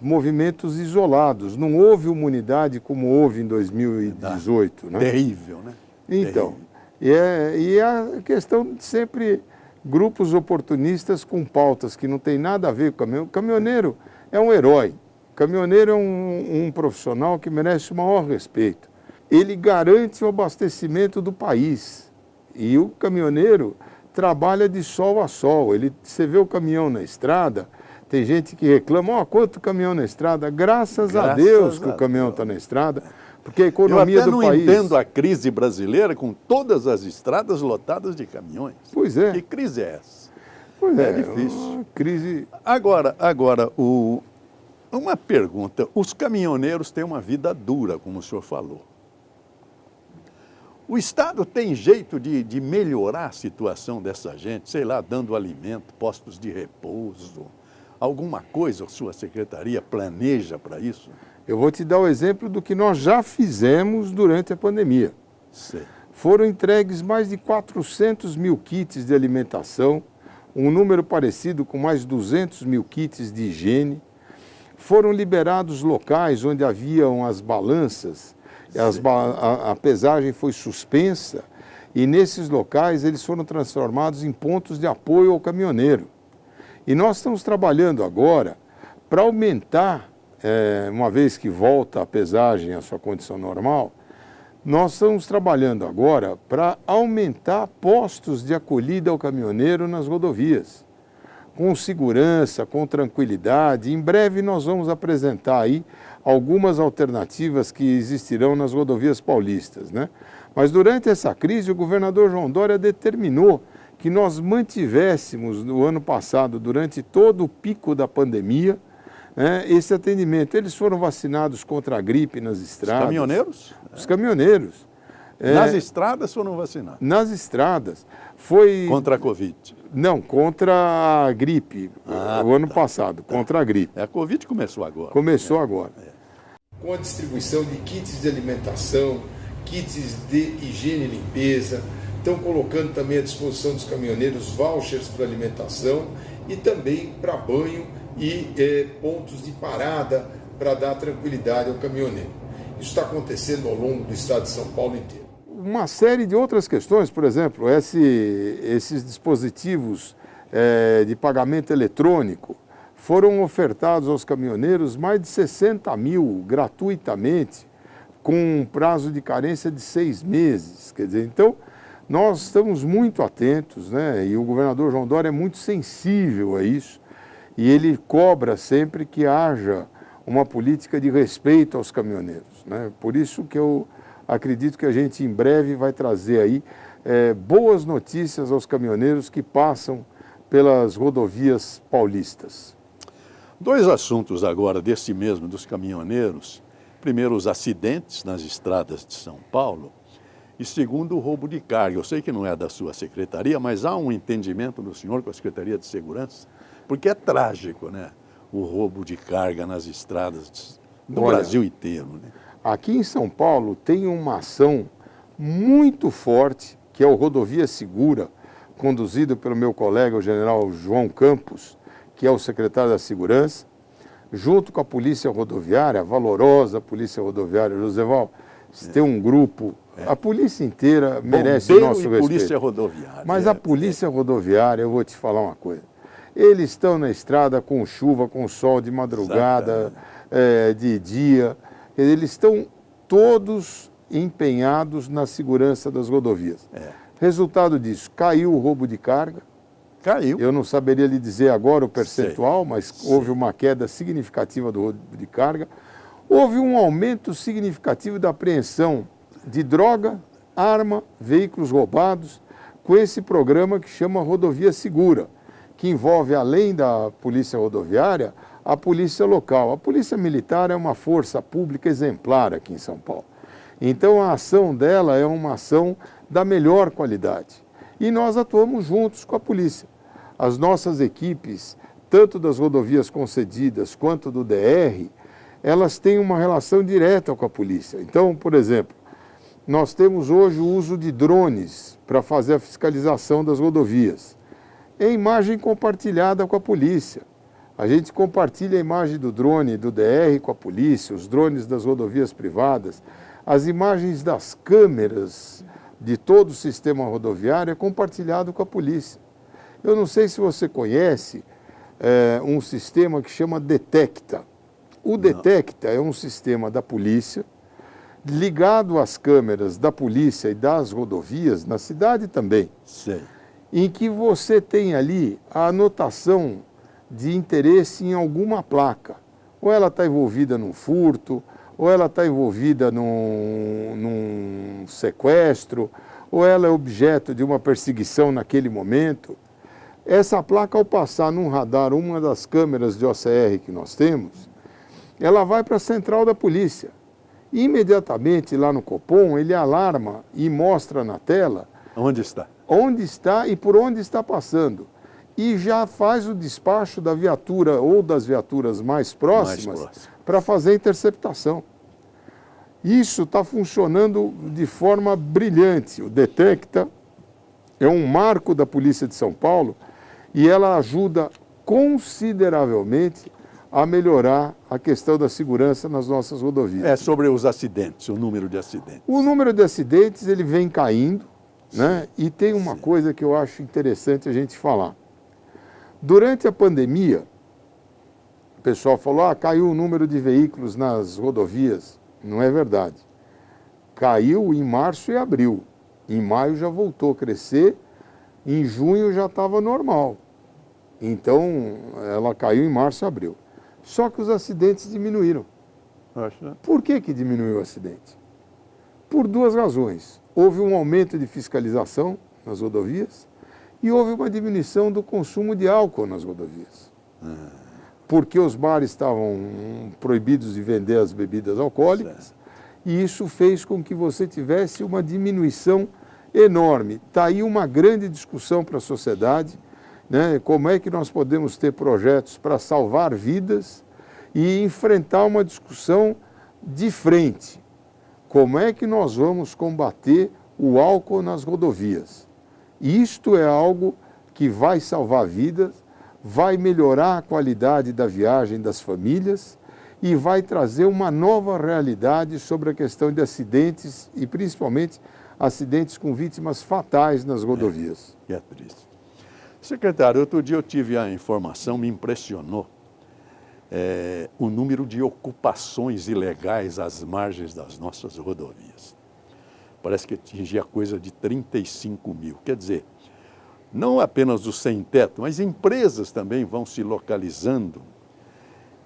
B: Movimentos isolados. Não houve uma unidade como houve em 2018. Né?
A: Terrível, né?
B: Então, e a questão de sempre grupos oportunistas com pautas que não tem nada a ver com o caminhoneiro. O caminhoneiro é um herói. O caminhoneiro é um profissional que merece o maior respeito. Ele garante o abastecimento do país. E o caminhoneiro trabalha de sol a sol. Você vê o caminhão na estrada, tem gente que reclama, quanto caminhão na estrada. Graças a Deus que o caminhão está na estrada, porque a economia do país... Eu até não
A: entendo a crise brasileira com todas as estradas lotadas de caminhões.
B: Pois é.
A: Que crise é essa?
B: Pois
A: é difícil.
B: Uma crise...
A: Agora uma pergunta. Os caminhoneiros têm uma vida dura, como o senhor falou. O Estado tem jeito de melhorar a situação dessa gente, sei lá, dando alimento, postos de repouso, alguma coisa a sua secretaria planeja para isso?
B: Eu vou te dar o exemplo do que nós já fizemos durante a pandemia.
A: Sim.
B: Foram entregues mais de 400 mil kits de alimentação, um número parecido com mais de 200 mil kits de higiene. Foram liberados locais onde haviam as balanças, a pesagem foi suspensa e nesses locais eles foram transformados em pontos de apoio ao caminhoneiro. E nós estamos trabalhando agora para aumentar, uma vez que volta a pesagem à sua condição normal, nós estamos trabalhando agora para aumentar postos de acolhida ao caminhoneiro nas rodovias. com segurança, com tranquilidade. Em breve nós vamos apresentar aí algumas alternativas que existirão nas rodovias paulistas, né? Mas durante essa crise, o governador João Dória determinou que nós mantivéssemos no ano passado, durante todo o pico da pandemia, né, esse atendimento. Eles foram vacinados contra a gripe nas estradas.
A: Os caminhoneiros?
B: Os caminhoneiros.
A: Nas estradas foram vacinados?
B: Nas estradas. Foi...
A: Contra a Covid?
B: Não, contra a gripe, o ano passado, contra a gripe.
A: A Covid começou agora.
B: Começou agora. Com a distribuição de kits de alimentação, kits de higiene e limpeza, estão colocando também à disposição dos caminhoneiros vouchers para alimentação e também para banho e pontos de parada para dar tranquilidade ao caminhoneiro. Isso está acontecendo ao longo do estado de São Paulo inteiro. Uma série de outras questões, por exemplo, esses dispositivos de pagamento eletrônico foram ofertados aos caminhoneiros, mais de 60 mil gratuitamente, com um prazo de carência de 6 meses. Quer dizer, então, nós estamos muito atentos, né? E o governador João Dória é muito sensível a isso, e ele cobra sempre que haja uma política de respeito aos caminhoneiros, né? Por isso que eu acredito que a gente em breve vai trazer aí boas notícias aos caminhoneiros que passam pelas rodovias paulistas.
A: 2 assuntos agora desse mesmo dos caminhoneiros. Primeiro, os acidentes nas estradas de São Paulo. E segundo, o roubo de carga. Eu sei que não é da sua secretaria, mas há um entendimento do senhor com a Secretaria de Segurança, porque é trágico, né? O roubo de carga nas estradas do Brasil inteiro, né?
B: Aqui em São Paulo tem uma ação muito forte, que é o Rodovia Segura, conduzido pelo meu colega, o general João Campos, que é o secretário da Segurança, junto com a Polícia Rodoviária, a valorosa Polícia Rodoviária. Joseval, tem um grupo, a polícia inteira merece o nosso respeito.
A: Polícia Rodoviária.
B: Mas a Polícia Rodoviária, eu vou te falar uma coisa, eles estão na estrada com chuva, com sol, de madrugada, de dia. Eles estão todos empenhados na segurança das rodovias. Resultado disso, caiu o roubo de carga.
A: Caiu.
B: Eu não saberia lhe dizer agora o percentual, mas houve uma queda significativa do roubo de carga. Houve um aumento significativo da apreensão de droga, arma, veículos roubados, com esse programa que chama Rodovia Segura, que envolve, além da Polícia Rodoviária, a polícia local. A polícia militar é uma força pública exemplar aqui em São Paulo. Então a ação dela é uma ação da melhor qualidade. E nós atuamos juntos com a polícia. As nossas equipes, tanto das rodovias concedidas quanto do DR, elas têm uma relação direta com a polícia. Então, por exemplo, nós temos hoje o uso de drones para fazer a fiscalização das rodovias. É imagem compartilhada com a polícia. A gente compartilha a imagem do drone do DR com a polícia, os drones das rodovias privadas, as imagens das câmeras de todo o sistema rodoviário é compartilhado com a polícia. Eu não sei se você conhece um sistema que chama Detecta. O Detecta é um sistema da polícia ligado às câmeras da polícia e das rodovias, na cidade também, em que você tem ali a anotação de interesse em alguma placa. Ou ela está envolvida num furto, ou ela está envolvida num sequestro, ou ela é objeto de uma perseguição naquele momento. Essa placa, ao passar num radar, uma das câmeras de OCR que nós temos, ela vai para a central da polícia. Imediatamente lá no Copom, ele alarma e mostra na tela
A: onde está
B: e por onde está passando. E já faz o despacho da viatura ou das viaturas mais próximas para fazer a interceptação. Isso está funcionando de forma brilhante. O Detecta é um marco da Polícia de São Paulo e ela ajuda consideravelmente a melhorar a questão da segurança nas nossas rodovias.
A: É sobre os acidentes, o número de acidentes.
B: O número de acidentes ele vem caindo, né? E tem uma coisa que eu acho interessante a gente falar. Durante a pandemia, o pessoal falou, caiu o número de veículos nas rodovias. Não é verdade. Caiu em março e abril. Em maio já voltou a crescer, em junho já estava normal. Então, ela caiu em março e abril. Só que os acidentes diminuíram. Por que diminuiu o acidente? Por duas razões. Houve um aumento de fiscalização nas rodovias e houve uma diminuição do consumo de álcool nas rodovias. Porque os bares estavam proibidos de vender as bebidas alcoólicas e isso fez com que você tivesse uma diminuição enorme. Está aí uma grande discussão para a sociedade, né? Como é que nós podemos ter projetos para salvar vidas e enfrentar uma discussão de frente. Como é que nós vamos combater o álcool nas rodovias? Isto é algo que vai salvar vidas, vai melhorar a qualidade da viagem das famílias e vai trazer uma nova realidade sobre a questão de acidentes e principalmente acidentes com vítimas fatais nas rodovias.
A: É triste. Secretário, outro dia eu tive a informação, me impressionou, o número de ocupações ilegais às margens das nossas rodovias. Parece que atingia coisa de 35 mil. Quer dizer, não apenas os sem-teto, mas empresas também vão se localizando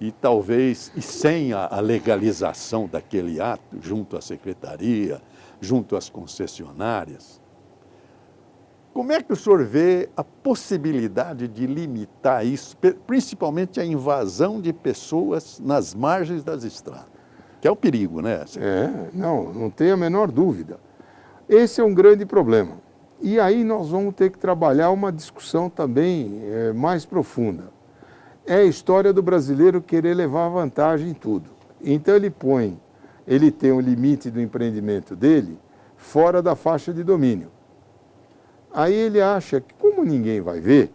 A: e talvez, e sem a legalização daquele ato, junto à secretaria, junto às concessionárias. Como é que o senhor vê a possibilidade de limitar isso, principalmente a invasão de pessoas nas margens das estradas? Que é o perigo, né?
B: Não tem a menor dúvida. Esse é um grande problema. E aí nós vamos ter que trabalhar uma discussão também mais profunda. É a história do brasileiro querer levar vantagem em tudo. Então ele tem um limite do empreendimento dele fora da faixa de domínio. Aí ele acha que, como ninguém vai ver,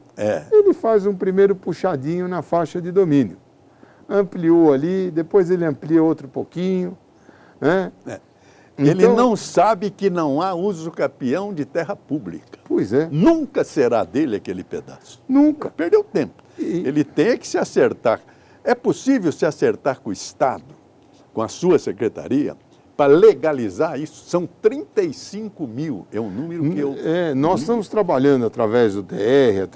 B: ele faz um primeiro puxadinho na faixa de domínio. Ampliou ali, depois ele amplia outro pouquinho, né?
A: Ele não sabe que não há uso capião de terra pública.
B: Pois é.
A: Nunca será dele aquele pedaço.
B: Nunca.
A: Perdeu tempo. Ele tem que se acertar. É possível se acertar com o Estado, com a sua secretaria, para legalizar isso? São 35 mil, é um número que eu...
B: nós estamos trabalhando através do DR,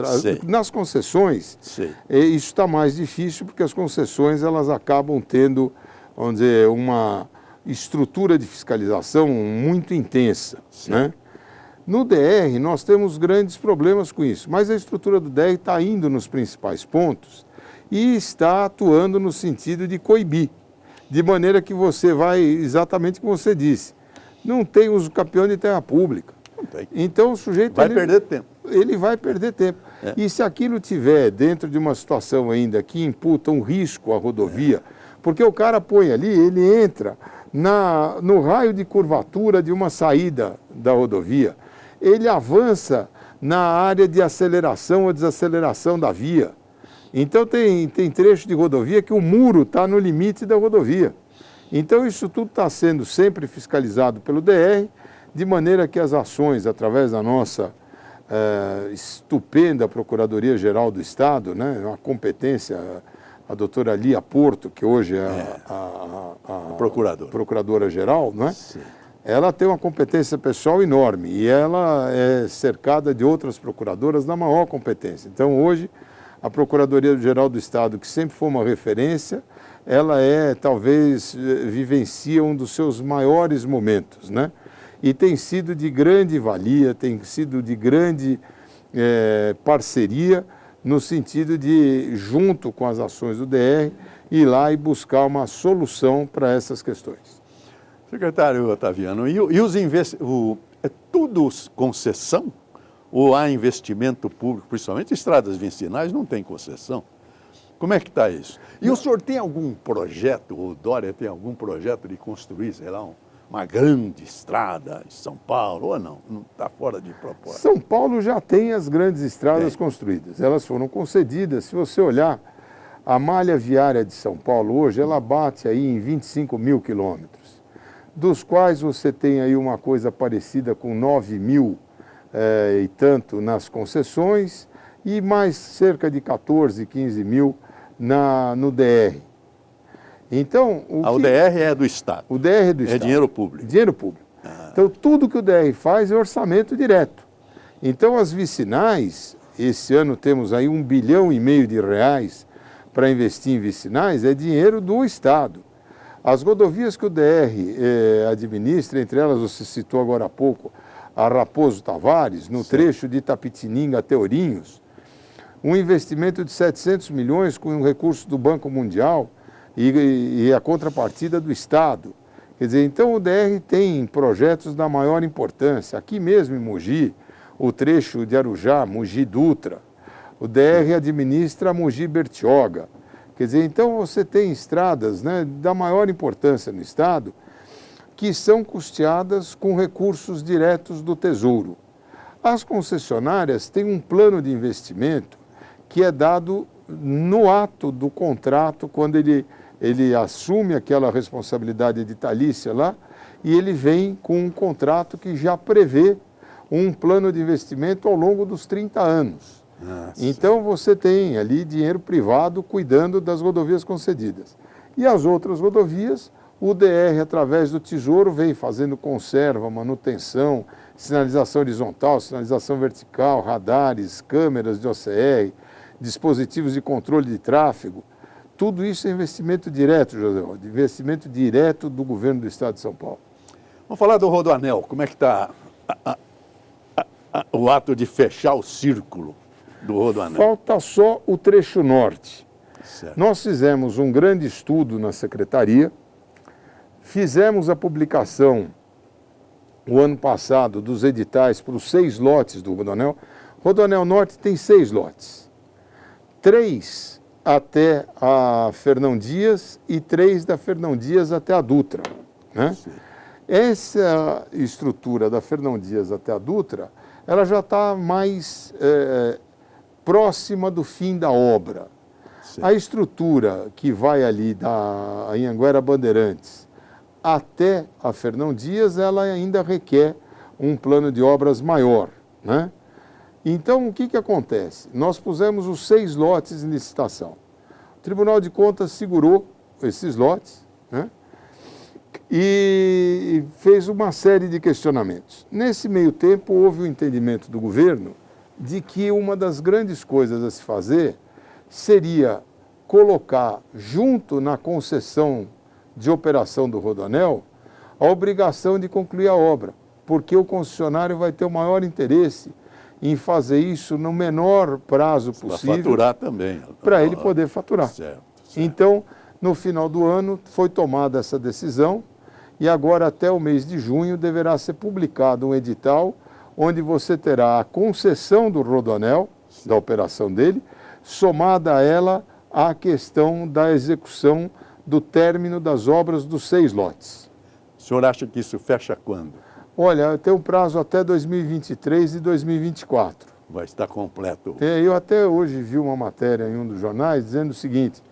B: nas concessões. Isso está mais difícil porque as concessões elas acabam tendo, vamos dizer, uma estrutura de fiscalização muito intensa, né? No DR nós temos grandes problemas com isso, mas a estrutura do DR está indo nos principais pontos e está atuando no sentido de coibir. De maneira que você vai, exatamente como você disse, não tem uso capião de terra pública. Não tem. Então o sujeito...
A: Vai perder tempo.
B: Ele vai perder tempo. E se aquilo tiver dentro de uma situação ainda que imputa um risco à rodovia, porque o cara põe ali, ele entra no raio de curvatura de uma saída da rodovia, ele avança na área de aceleração ou desaceleração da via. Então tem trecho de rodovia que o muro está no limite da rodovia. Então isso tudo está sendo sempre fiscalizado pelo DR, de maneira que as ações, através da nossa estupenda Procuradoria-Geral do Estado, né, uma competência, a doutora Lia Porto, que hoje é a Procuradora-Geral, não é?
A: Sim.
B: Ela tem uma competência pessoal enorme e ela é cercada de outras procuradoras na maior competência. Então hoje a Procuradoria-Geral do Estado, que sempre foi uma referência, ela talvez, vivencia um dos seus maiores momentos, né? E tem sido de grande valia, tem sido de grande parceria, no sentido de, junto com as ações do DR, ir lá e buscar uma solução para essas questões.
A: Secretário Otaviano, e os investimentos, é tudo concessão? Ou há investimento público, principalmente estradas vicinais, não tem concessão? Como é que está isso? E o senhor tem algum projeto, ou o Dória tem algum projeto de construir, sei lá, uma grande estrada em São Paulo, ou não? Não está fora de propósito?
B: São Paulo já tem as grandes estradas construídas. Elas foram concedidas. Se você olhar, a malha viária de São Paulo hoje, ela bate aí em 25 mil quilômetros, dos quais você tem aí uma coisa parecida com 9 mil e tanto nas concessões e mais cerca de 14, 15 mil no DR. Então,
A: o DR é do Estado?
B: O DR é do Estado.
A: É dinheiro público?
B: Dinheiro público. Então, tudo que o DR faz é orçamento direto. Então, as vicinais, esse ano temos aí R$1,5 bilhão para investir em vicinais, é dinheiro do Estado. As rodovias que o DR administra, entre elas você citou agora há pouco, a Raposo Tavares, no trecho de Itapetininga até Ourinhos, um investimento de 700 milhões com um recurso do Banco Mundial e a contrapartida do Estado. Quer dizer, então o DR tem projetos da maior importância. Aqui mesmo em Mogi, o trecho de Arujá, Mogi-Dutra, o DR administra Mogi-Bertioga. Quer dizer, então você tem estradas, né, da maior importância no Estado que são custeadas com recursos diretos do Tesouro. As concessionárias têm um plano de investimento que é dado no ato do contrato, quando ele assume aquela responsabilidade editalícia lá, e ele vem com um contrato que já prevê um plano de investimento ao longo dos 30 anos. Então você tem ali dinheiro privado cuidando das rodovias concedidas. E as outras rodovias, o DR, através do Tesouro, vem fazendo conserva, manutenção, sinalização horizontal, sinalização vertical, radares, câmeras de OCR, dispositivos de controle de tráfego. Tudo isso é investimento direto, José, investimento direto do governo do Estado de São Paulo.
A: Vamos falar do Rodoanel. Como é que está o ato de fechar o círculo do Rodoanel?
B: Falta só o trecho norte.
A: Certo.
B: Nós fizemos um grande estudo na Secretaria, fizemos a publicação o ano passado dos editais para os 6 lotes do Rodoanel. Rodoanel Norte tem 6 lotes. 3 até a Fernão Dias e 3 da Fernão Dias até a Dutra, né? Essa estrutura da Fernão Dias até a Dutra, ela já está mais próxima do fim da obra. Sim. A estrutura que vai ali da Anhanguera Bandeirantes até a Fernão Dias, ela ainda requer um plano de obras maior, né? Então, o que acontece? Nós pusemos os 6 lotes em licitação. O Tribunal de Contas segurou esses lotes, né? E fez uma série de questionamentos. Nesse meio tempo, houve o entendimento do governo de que uma das grandes coisas a se fazer seria colocar junto na concessão de operação do Rodoanel a obrigação de concluir a obra, porque o concessionário vai ter o maior interesse em fazer isso no menor prazo possível.
A: Para faturar também.
B: Para ele poder faturar.
A: Certo.
B: Então, no final do ano, foi tomada essa decisão e agora, até o mês de junho, deverá ser publicado um edital onde você terá a concessão do Rodoanel, da operação dele, somada a ela a questão da execução do término das obras dos 6 lotes.
A: O senhor acha que isso fecha quando?
B: Olha, tem um prazo até 2023 e 2024.
A: Vai estar completo.
B: Eu até hoje vi uma matéria em um dos jornais dizendo o seguinte: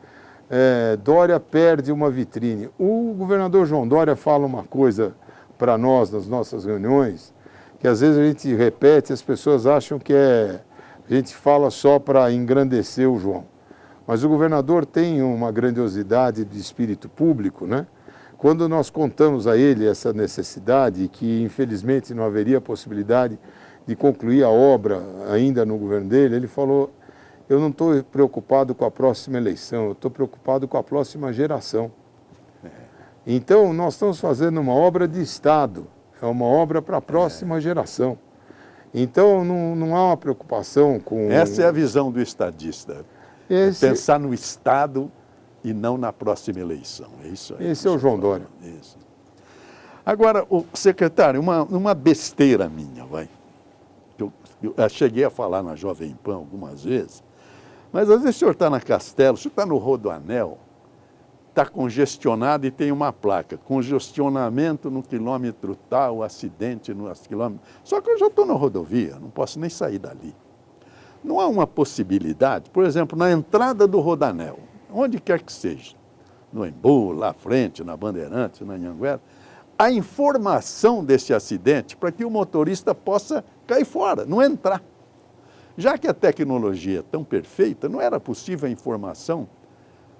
B: Dória perde uma vitrine. O governador João Dória fala uma coisa para nós nas nossas reuniões, que às vezes a gente repete e as pessoas acham que a gente fala só para engrandecer o João. Mas o governador tem uma grandiosidade de espírito público, né? Quando nós contamos a ele essa necessidade, e que infelizmente não haveria possibilidade de concluir a obra ainda no governo dele, ele falou: eu não estou preocupado com a próxima eleição, eu estou preocupado com a próxima geração. Então, nós estamos fazendo uma obra de Estado, é uma obra para a próxima geração. Então, não há uma preocupação com...
A: Essa é a visão do estadista. Pensar no Estado e não na próxima eleição. É isso aí.
B: Esse é o João Dória.
A: Isso. Agora, secretário, uma besteira minha, vai. Eu cheguei a falar na Jovem Pan algumas vezes, mas às vezes o senhor está na Castelo, o senhor está no Rodoanel, está congestionado e tem uma placa, congestionamento no quilômetro tal, acidente no quilômetro... Só que eu já estou na rodovia, não posso nem sair dali. Não há uma possibilidade, por exemplo, na entrada do Rodoanel, onde quer que seja, no Embu, lá à frente, na Bandeirantes, na Anhanguera, a informação desse acidente para que o motorista possa cair fora, não entrar. Já que a tecnologia é tão perfeita, não era possível a informação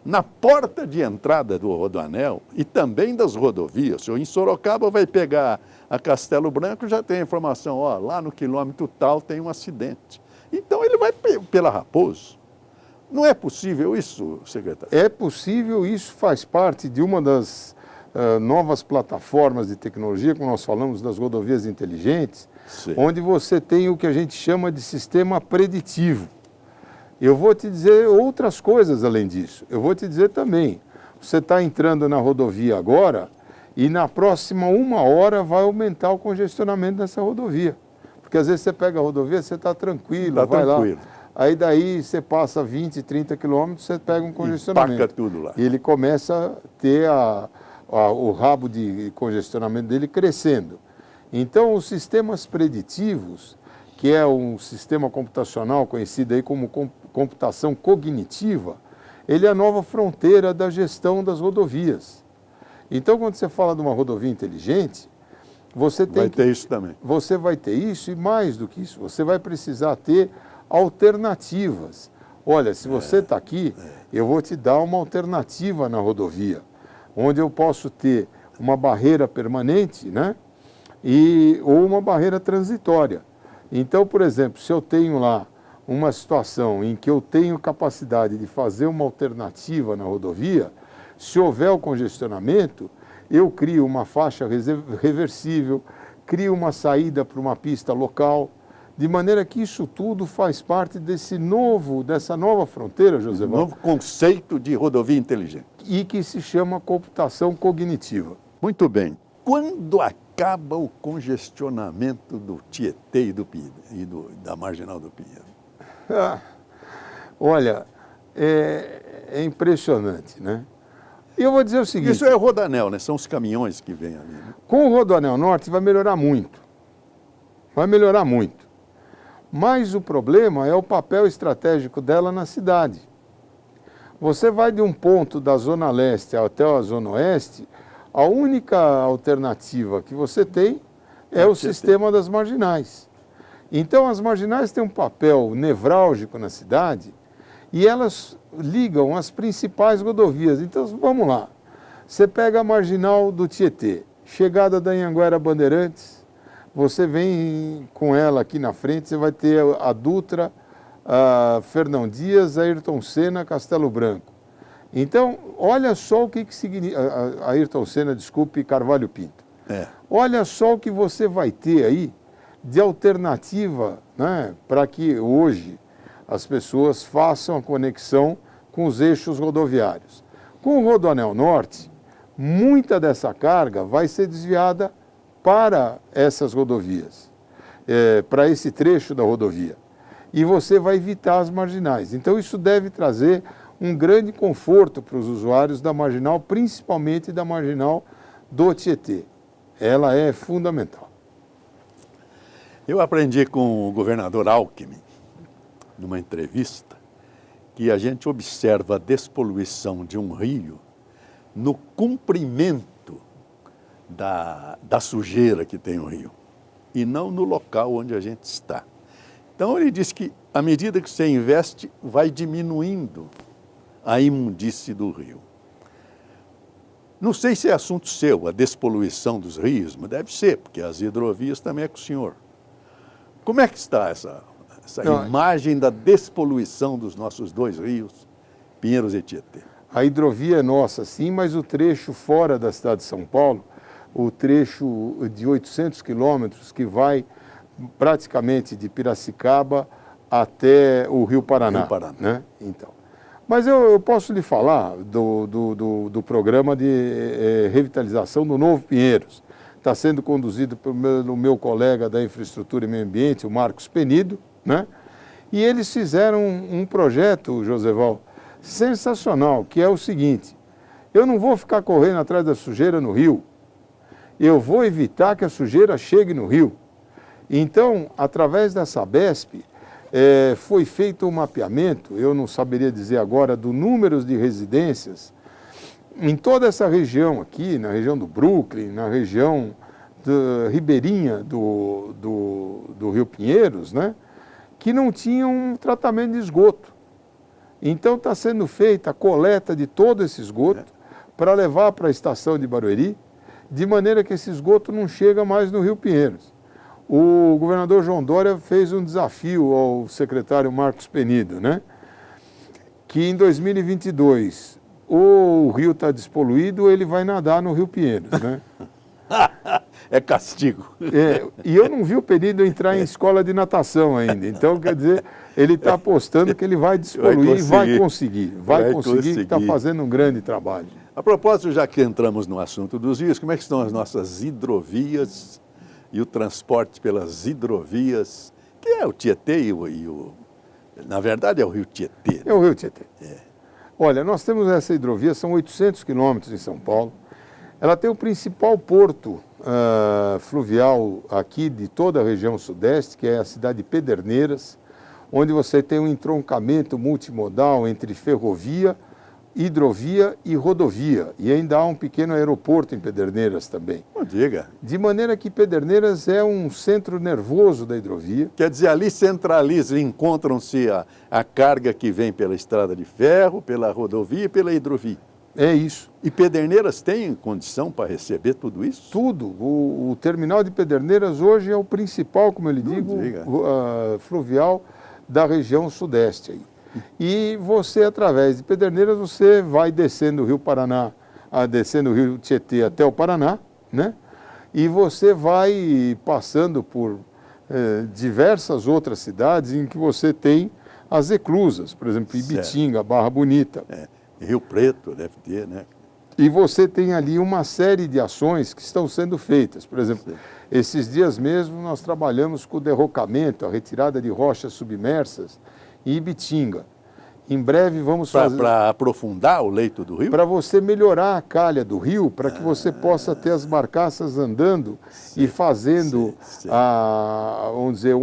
A: na porta de entrada do Rodoanel e também das rodovias. O senhor em Sorocaba vai pegar a Castelo Branco, já tem a informação, ó, lá no quilômetro tal tem um acidente. Então ele vai pela Raposo. Não é possível isso, secretário?
B: É possível, isso faz parte de uma das novas plataformas de tecnologia, como nós falamos das rodovias inteligentes, sim, onde você tem o que a gente chama de sistema preditivo. Eu vou te dizer outras coisas além disso. Eu vou te dizer também, você está entrando na rodovia agora e na próxima 1 hora vai aumentar o congestionamento dessa rodovia. Porque às vezes você pega a rodovia, você está tranquilo, vai tranquilo lá. Aí daí você passa 20, 30 quilômetros, você pega um congestionamento.
A: Empaca tudo lá.
B: E ele começa a ter o rabo de congestionamento dele crescendo. Então, os sistemas preditivos, que é um sistema computacional conhecido aí como computação cognitiva, ele é a nova fronteira da gestão das rodovias. Então, quando você fala de uma rodovia inteligente, você tem
A: vai ter isso também.
B: Você vai ter isso e mais do que isso, você vai precisar ter alternativas. Olha, se você está aqui, eu vou te dar uma alternativa na rodovia, onde eu posso ter uma barreira permanente, né? Ou uma barreira transitória. Então, por exemplo, se eu tenho lá uma situação em que eu tenho capacidade de fazer uma alternativa na rodovia, se houver o congestionamento, eu crio uma faixa reversível, crio uma saída para uma pista local, de maneira que isso tudo faz parte dessa nova fronteira, José Valdo.
A: Novo conceito de rodovia inteligente.
B: E que se chama computação cognitiva.
A: Muito bem. Quando acaba o congestionamento do Tietê e da Marginal do Pinheiro?
B: Olha, é impressionante, né? E eu vou dizer o seguinte...
A: Isso é o Rodoanel, né? São os caminhões que vêm ali. Né?
B: Com o Rodoanel Norte vai melhorar muito. Vai melhorar muito. Mas o problema é o papel estratégico dela na cidade. Você vai de um ponto da Zona Leste até a Zona Oeste, a única alternativa que você tem é o sistema das marginais. Então, as marginais têm um papel nevrálgico na cidade e elas ligam as principais rodovias. Então, vamos lá. Você pega a marginal do Tietê, chegada da Anhanguera Bandeirantes, você vem com ela aqui na frente, você vai ter a Dutra, a Fernão Dias, Ayrton Senna, Castelo Branco. Então, olha só o que significa... Ayrton Senna, desculpe, Carvalho Pinto. Olha só o que você vai ter aí de alternativa, né, para que hoje as pessoas façam a conexão com os eixos rodoviários. Com o Rodoanel Norte, muita dessa carga vai ser desviada para essas rodovias, para esse trecho da rodovia. E você vai evitar as marginais. Então, isso deve trazer um grande conforto para os usuários da marginal, principalmente da marginal do Tietê. Ela é fundamental.
A: Eu aprendi com o governador Alckmin, numa entrevista, que a gente observa a despoluição de um rio no comprimento da sujeira que tem o rio, e não no local onde a gente está. Então ele diz que, à medida que você investe, vai diminuindo a imundície do rio. Não sei se é assunto seu, a despoluição dos rios, mas deve ser, porque as hidrovias também é com o senhor. Como é que está essa imagem da despoluição dos nossos dois rios, Pinheiros e Tietê?
B: A hidrovia é nossa, sim, mas o trecho fora da cidade de São Paulo, o trecho de 800 quilômetros que vai praticamente de Piracicaba até o Rio Paraná.
A: Rio Paraná.
B: Né? Então. Mas eu posso lhe falar do programa de revitalização do Novo Pinheiros. Está sendo conduzido pelo meu colega da Infraestrutura e Meio Ambiente, o Marcos Penido, né? E eles fizeram um projeto, Joseval, sensacional, que é o seguinte: eu não vou ficar correndo atrás da sujeira no rio, eu vou evitar que a sujeira chegue no rio. Então, através da Sabesp, foi feito um mapeamento, eu não saberia dizer agora, do número de residências em toda essa região aqui, na região do Brooklyn, na região ribeirinha do Rio Pinheiros, né, que não tinham tratamento de esgoto. Então está sendo feita a coleta de todo esse esgoto para levar para a estação de Barueri, de maneira que esse esgoto não chega mais no Rio Pinheiros. O governador João Dória fez um desafio ao secretário Marcos Penido, né? Que em 2022, ou o rio está despoluído ou ele vai nadar no Rio Pinheiros, né?
A: É castigo.
B: E eu não vi o Penido entrar em escola de natação ainda. Então, quer dizer, ele está apostando que ele vai despoluir e vai conseguir. Vai conseguir, que está fazendo um grande trabalho.
A: A propósito, já que entramos no assunto dos rios, como é que estão as nossas hidrovias e o transporte pelas hidrovias, que é o Tietê e o... Na verdade, é o Rio Tietê. Né?
B: É o Rio Tietê. Olha, nós temos essa hidrovia, são 800 quilômetros em São Paulo. Ela tem o principal porto fluvial aqui de toda a região sudeste, que é a cidade de Pederneiras, onde você tem um entroncamento multimodal entre ferrovia, hidrovia e rodovia. E ainda há um pequeno aeroporto em Pederneiras também.
A: Diga.
B: De maneira que Pederneiras é um centro nervoso da hidrovia.
A: Quer dizer, ali centraliza, encontram-se a carga que vem pela estrada de ferro, pela rodovia e pela hidrovia.
B: É isso.
A: E Pederneiras tem condição para receber tudo isso?
B: Tudo. O terminal de Pederneiras hoje é o principal, como eu lhe digo, fluvial da região sudeste. Aí. E você, através de Pederneiras, você vai descendo o Rio Paraná, descendo o Rio Tietê até o Paraná, né? E você vai passando por diversas outras cidades em que você tem as eclusas, por exemplo, Ibitinga, Barra Bonita.
A: Rio Preto deve ter, né?
B: E você tem ali uma série de ações que estão sendo feitas. Por exemplo, esses dias mesmo nós trabalhamos com o derrocamento, a retirada de rochas submersas em Ibitinga. Em breve vamos fazer...
A: Para aprofundar o leito do rio?
B: Para você melhorar a calha do rio, para que você possa ter as barcaças andando e fazendo, vamos dizer,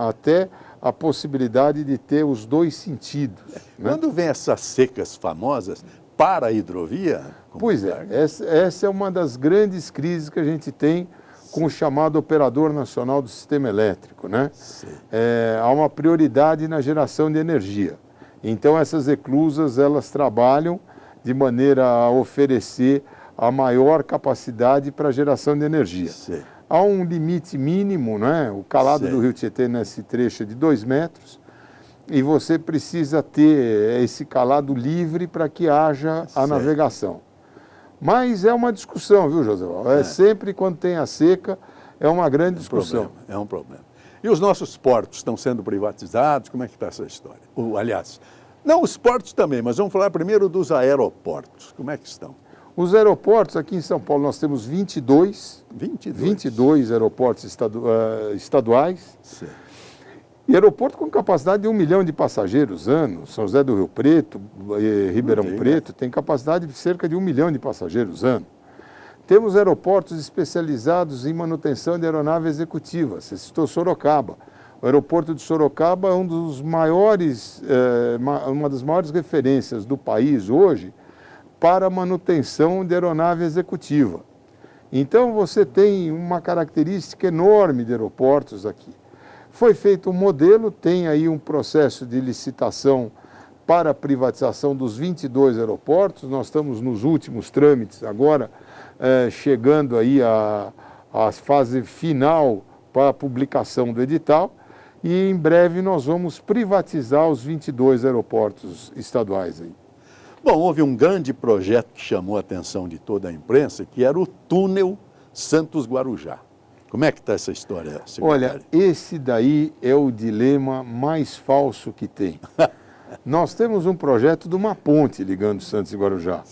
B: até a possibilidade de ter os dois sentidos. Né?
A: Quando vem essas secas famosas para a hidrovia...
B: Pois é, essa é uma das grandes crises que a gente tem com o chamado Operador Nacional do Sistema Elétrico, né? Há uma prioridade na geração de energia. Então essas eclusas, elas trabalham de maneira a oferecer a maior capacidade para a geração de energia. Há um limite mínimo, né? O calado do Rio Tietê nesse trecho é de 2 metros, e você precisa ter esse calado livre para que haja a navegação. Mas é uma discussão, viu, José? Sempre quando tem a seca, é uma grande discussão.
A: É um problema. E os nossos portos estão sendo privatizados? Como é que está essa história? Aliás, não os portos também, mas vamos falar primeiro dos aeroportos. Como é que estão?
B: Os aeroportos aqui em São Paulo, nós temos 22 aeroportos estaduais. E aeroporto com capacidade de 1 milhão de passageiros ano. São José do Rio Preto, Ribeirão Preto, tem capacidade de cerca de 1 milhão de passageiros ano. Temos aeroportos especializados em manutenção de aeronave executiva. Você citou Sorocaba. O aeroporto de Sorocaba é uma das maiores referências do país hoje para a manutenção de aeronave executiva. Então você tem uma característica enorme de aeroportos aqui. Foi feito um modelo, tem aí um processo de licitação para a privatização dos 22 aeroportos. Nós estamos nos últimos trâmites agora, chegando aí à fase final para a publicação do edital. E em breve nós vamos privatizar os 22 aeroportos estaduais aí.
A: Bom, houve um grande projeto que chamou a atenção de toda a imprensa, que era o túnel Santos-Guarujá. Como é que está essa história, secretário?
B: Olha, esse daí é o dilema mais falso que tem. Nós temos um projeto de uma ponte ligando Santos e Guarujá.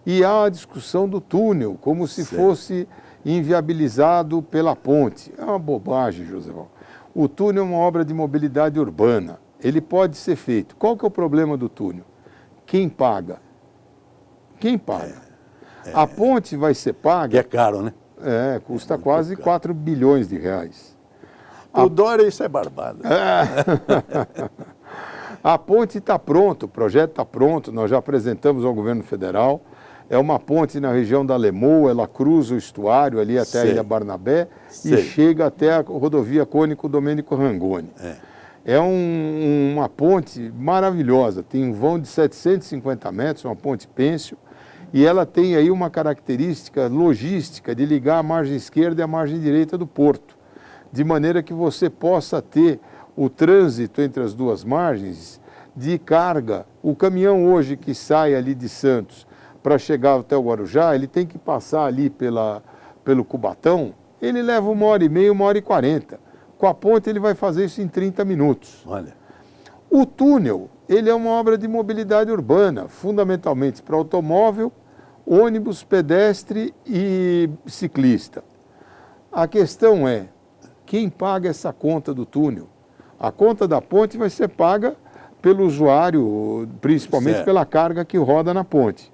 B: E há a discussão do túnel, como se fosse inviabilizado pela ponte. É uma bobagem, José. O túnel é uma obra de mobilidade urbana. Ele pode ser feito. Qual que é o problema do túnel? Quem paga? Quem paga? A ponte vai ser paga...
A: Que é caro, né?
B: Custa quase 4 bilhões de reais.
A: O Dória, isso é barbado.
B: A ponte está pronta, o projeto está pronto, nós já apresentamos ao governo federal. É uma ponte na região da Lemoa, ela cruza o estuário ali até a Ilha Barnabé e chega até a rodovia Cônico Domênico Rangoni. É uma ponte maravilhosa, tem um vão de 750 metros, uma ponte pênsil, e ela tem aí uma característica logística de ligar a margem esquerda e a margem direita do porto. de maneira que você possa ter o trânsito entre as duas margens de carga. O caminhão hoje que sai ali de Santos para chegar até o Guarujá, ele tem que passar ali pelo Cubatão, ele leva 1h30, 1h40. Com a ponte ele vai fazer isso em 30 minutos.
A: Olha.
B: O túnel, ele é uma obra de mobilidade urbana, fundamentalmente para automóvel, ônibus, pedestre e ciclista. A questão é, quem paga essa conta do túnel? A conta da ponte vai ser paga pelo usuário, principalmente pela carga que roda na ponte.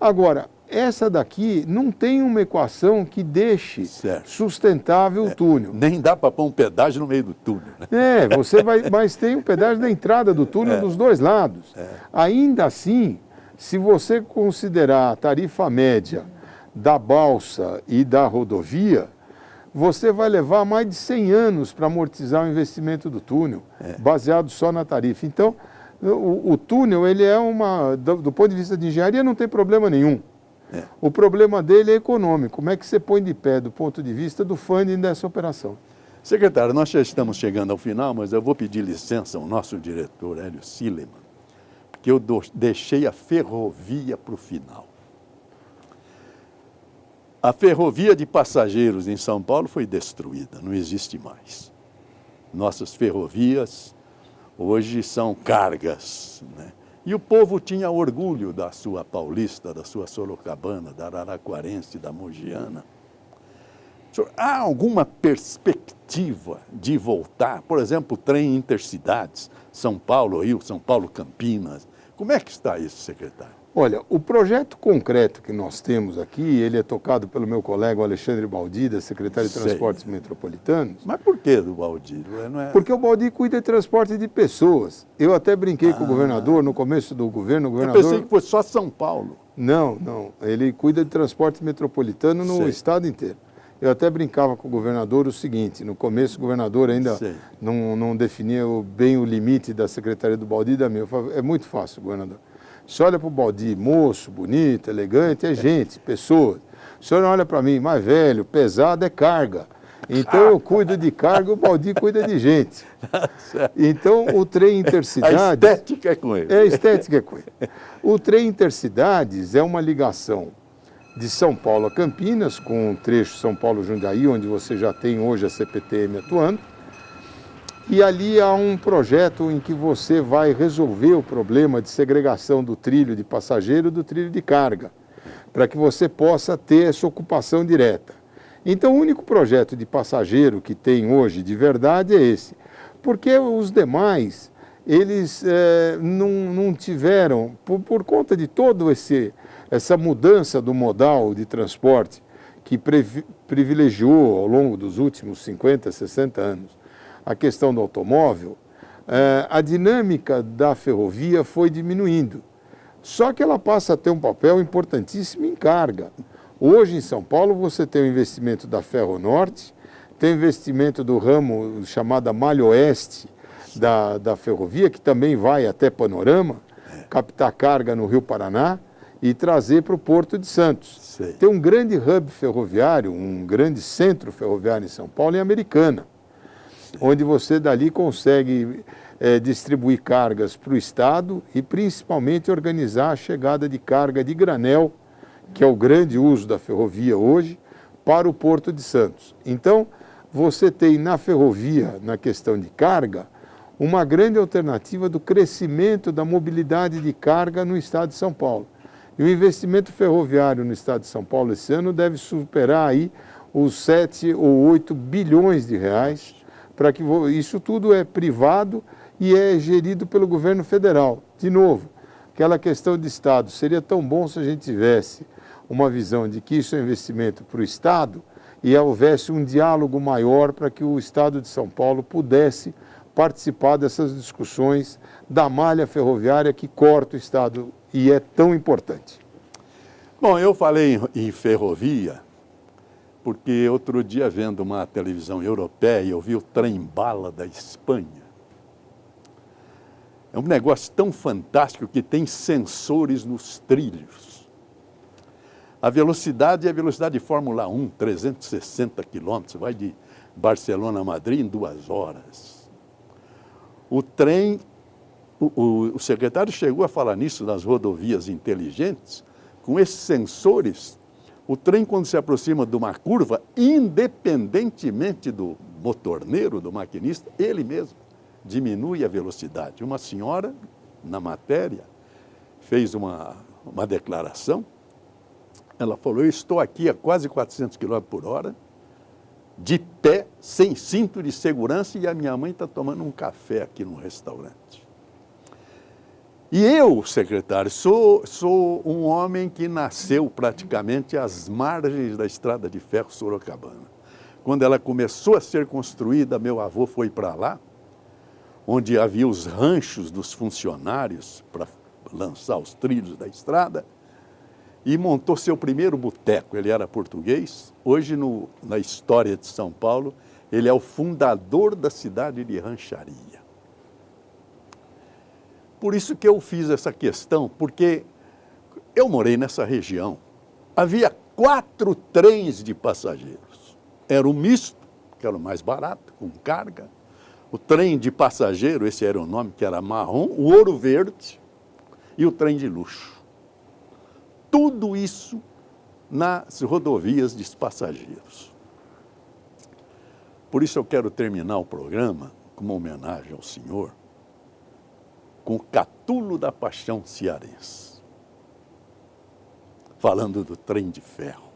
B: Agora, essa daqui não tem uma equação que deixe sustentável o túnel.
A: Nem dá para pôr um pedágio no meio do túnel. Né?
B: Você vai, mas tem um pedágio da entrada do túnel dos dois lados. Ainda assim, se você considerar a tarifa média da balsa e da rodovia, você vai levar mais de 100 anos para amortizar o investimento do túnel, baseado só na tarifa. Então, o túnel, ele é do ponto de vista de engenharia, não tem problema nenhum. O problema dele é econômico. Como é que você põe de pé do ponto de vista do funding dessa operação?
A: Secretário, nós já estamos chegando ao final, mas eu vou pedir licença ao nosso diretor, Hélio Sileman, porque eu deixei a ferrovia para o final. A ferrovia de passageiros em São Paulo foi destruída, não existe mais. Nossas ferrovias hoje são cargas, né? E o povo tinha orgulho da sua paulista, da sua sorocabana, da araraquarense, da mogiana. Senhor, há alguma perspectiva de voltar, por exemplo, o trem intercidades, São Paulo-Rio, São Paulo-Campinas? Como é que está isso, secretário?
B: Olha, o projeto concreto que nós temos aqui, ele é tocado pelo meu colega Alexandre Baldi, da Secretaria de Transportes Metropolitanos.
A: Mas por que do Baldi? Não é...
B: Porque o Baldi cuida de transporte de pessoas. Eu até brinquei com o governador, no começo do governo, o governador...
A: Eu pensei que fosse só São Paulo.
B: Não, ele cuida de transporte metropolitano no estado inteiro. Eu até brincava com o governador o seguinte, no começo o governador ainda não definia bem o limite da Secretaria do Baldi e da minha. Eu falava, é muito fácil, governador. O senhor olha para o Baldi, moço, bonito, elegante, é gente, pessoa. O senhor olha para mim, mais velho, pesado, é carga. Então eu cuido de carga, o Baldi cuida de gente. Então o trem intercidades...
A: A estética é com ele.
B: A estética é com ele. O trem intercidades é uma ligação de São Paulo a Campinas, com o trecho São Paulo-Jundiaí, onde você já tem hoje a CPTM atuando. E ali há um projeto em que você vai resolver o problema de segregação do trilho de passageiro do trilho de carga, para que você possa ter essa ocupação direta. Então, o único projeto de passageiro que tem hoje de verdade é esse, porque os demais, eles não tiveram, por conta de toda essa mudança do modal de transporte que privilegiou ao longo dos últimos 50, 60 anos, a questão do automóvel, a dinâmica da ferrovia foi diminuindo. Só que ela passa a ter um papel importantíssimo em carga. Hoje, em São Paulo, você tem o investimento da Ferronorte, tem o investimento do ramo chamado Malha Oeste da ferrovia, que também vai até Panorama, captar carga no Rio Paraná e trazer para o Porto de Santos. Tem um grande hub ferroviário, um grande centro ferroviário em São Paulo, em Americana, onde você dali consegue distribuir cargas para o Estado e principalmente organizar a chegada de carga de granel, que é o grande uso da ferrovia hoje, para o Porto de Santos. Então, você tem na ferrovia, na questão de carga, uma grande alternativa do crescimento da mobilidade de carga no Estado de São Paulo. E o investimento ferroviário no Estado de São Paulo esse ano deve superar aí os 7 ou 8 bilhões de reais, para que isso tudo é privado e é gerido pelo governo federal. De novo, aquela questão de Estado, seria tão bom se a gente tivesse uma visão de que isso é investimento para o Estado e houvesse um diálogo maior para que o Estado de São Paulo pudesse participar dessas discussões da malha ferroviária que corta o Estado e é tão importante.
A: Bom, eu falei em ferrovia porque outro dia, vendo uma televisão europeia, eu vi o trem-bala da Espanha. É um negócio tão fantástico que tem sensores nos trilhos. A velocidade é a velocidade de Fórmula 1, 360 quilômetros, vai de Barcelona-Madrid em 2 horas. O trem, o secretário chegou a falar nisso nas rodovias inteligentes, com esses sensores, o trem, quando se aproxima de uma curva, independentemente do motorneiro, do maquinista, ele mesmo diminui a velocidade. Uma senhora, na matéria, fez uma declaração. Ela falou, eu estou aqui a quase 400 km por hora, de pé, sem cinto de segurança, e a minha mãe está tomando um café aqui no restaurante. E eu, secretário, sou um homem que nasceu praticamente às margens da estrada de ferro Sorocabana. Quando ela começou a ser construída, meu avô foi para lá, onde havia os ranchos dos funcionários para lançar os trilhos da estrada, e montou seu primeiro boteco. Ele era português. Hoje, na história de São Paulo, ele é o fundador da cidade de Rancharia. Por isso que eu fiz essa questão, porque eu morei nessa região. Havia 4 trens de passageiros. Era o misto, que era o mais barato, com carga. O trem de passageiro, esse era o nome, que era marrom, o Ouro Verde e o trem de luxo. Tudo isso nas rodovias de passageiros. Por isso eu quero terminar o programa com uma homenagem ao senhor, com o Catulo da Paixão cearense, falando do trem de ferro.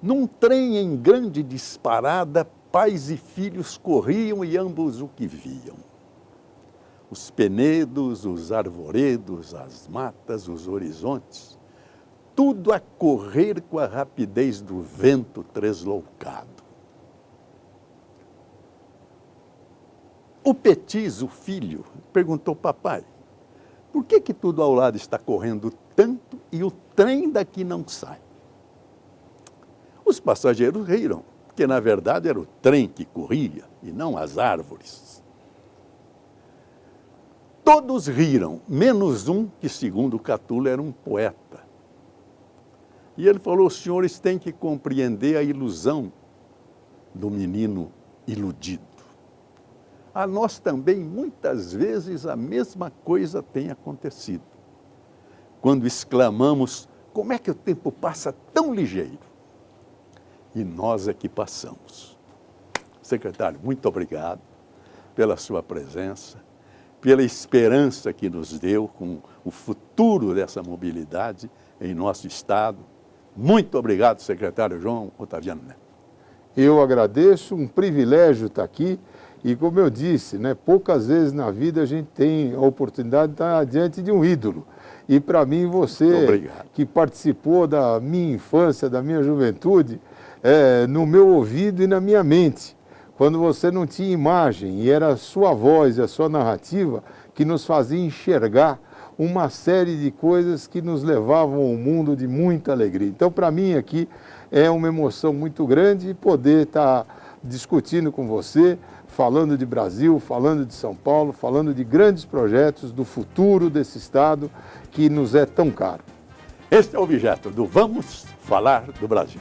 A: Num trem em grande disparada, pais e filhos corriam e ambos o que viam. Os penedos, os arvoredos, as matas, os horizontes, tudo a correr com a rapidez do vento tresloucado. O Petis, o filho, perguntou, papai, por que tudo ao lado está correndo tanto e o trem daqui não sai? Os passageiros riram, porque na verdade era o trem que corria e não as árvores. Todos riram, menos um que, segundo o Catulo, era um poeta. E ele falou, os senhores têm que compreender a ilusão do menino iludido. A nós também, muitas vezes, a mesma coisa tem acontecido. Quando exclamamos, como é que o tempo passa tão ligeiro? E nós é que passamos. Secretário, muito obrigado pela sua presença, pela esperança que nos deu com o futuro dessa mobilidade em nosso Estado. Muito obrigado, secretário João Otaviano Neto.
B: Eu agradeço, um privilégio estar aqui. E como eu disse, poucas vezes na vida a gente tem a oportunidade de estar diante de um ídolo. E para mim, você que participou da minha infância, da minha juventude, no meu ouvido e na minha mente, quando você não tinha imagem e era a sua voz e a sua narrativa que nos fazia enxergar uma série de coisas que nos levavam ao mundo de muita alegria. Então, para mim aqui é uma emoção muito grande poder estar discutindo com você, falando de Brasil, falando de São Paulo, falando de grandes projetos, do futuro desse Estado que nos é tão caro.
A: Este é o objeto do Vamos Falar do Brasil.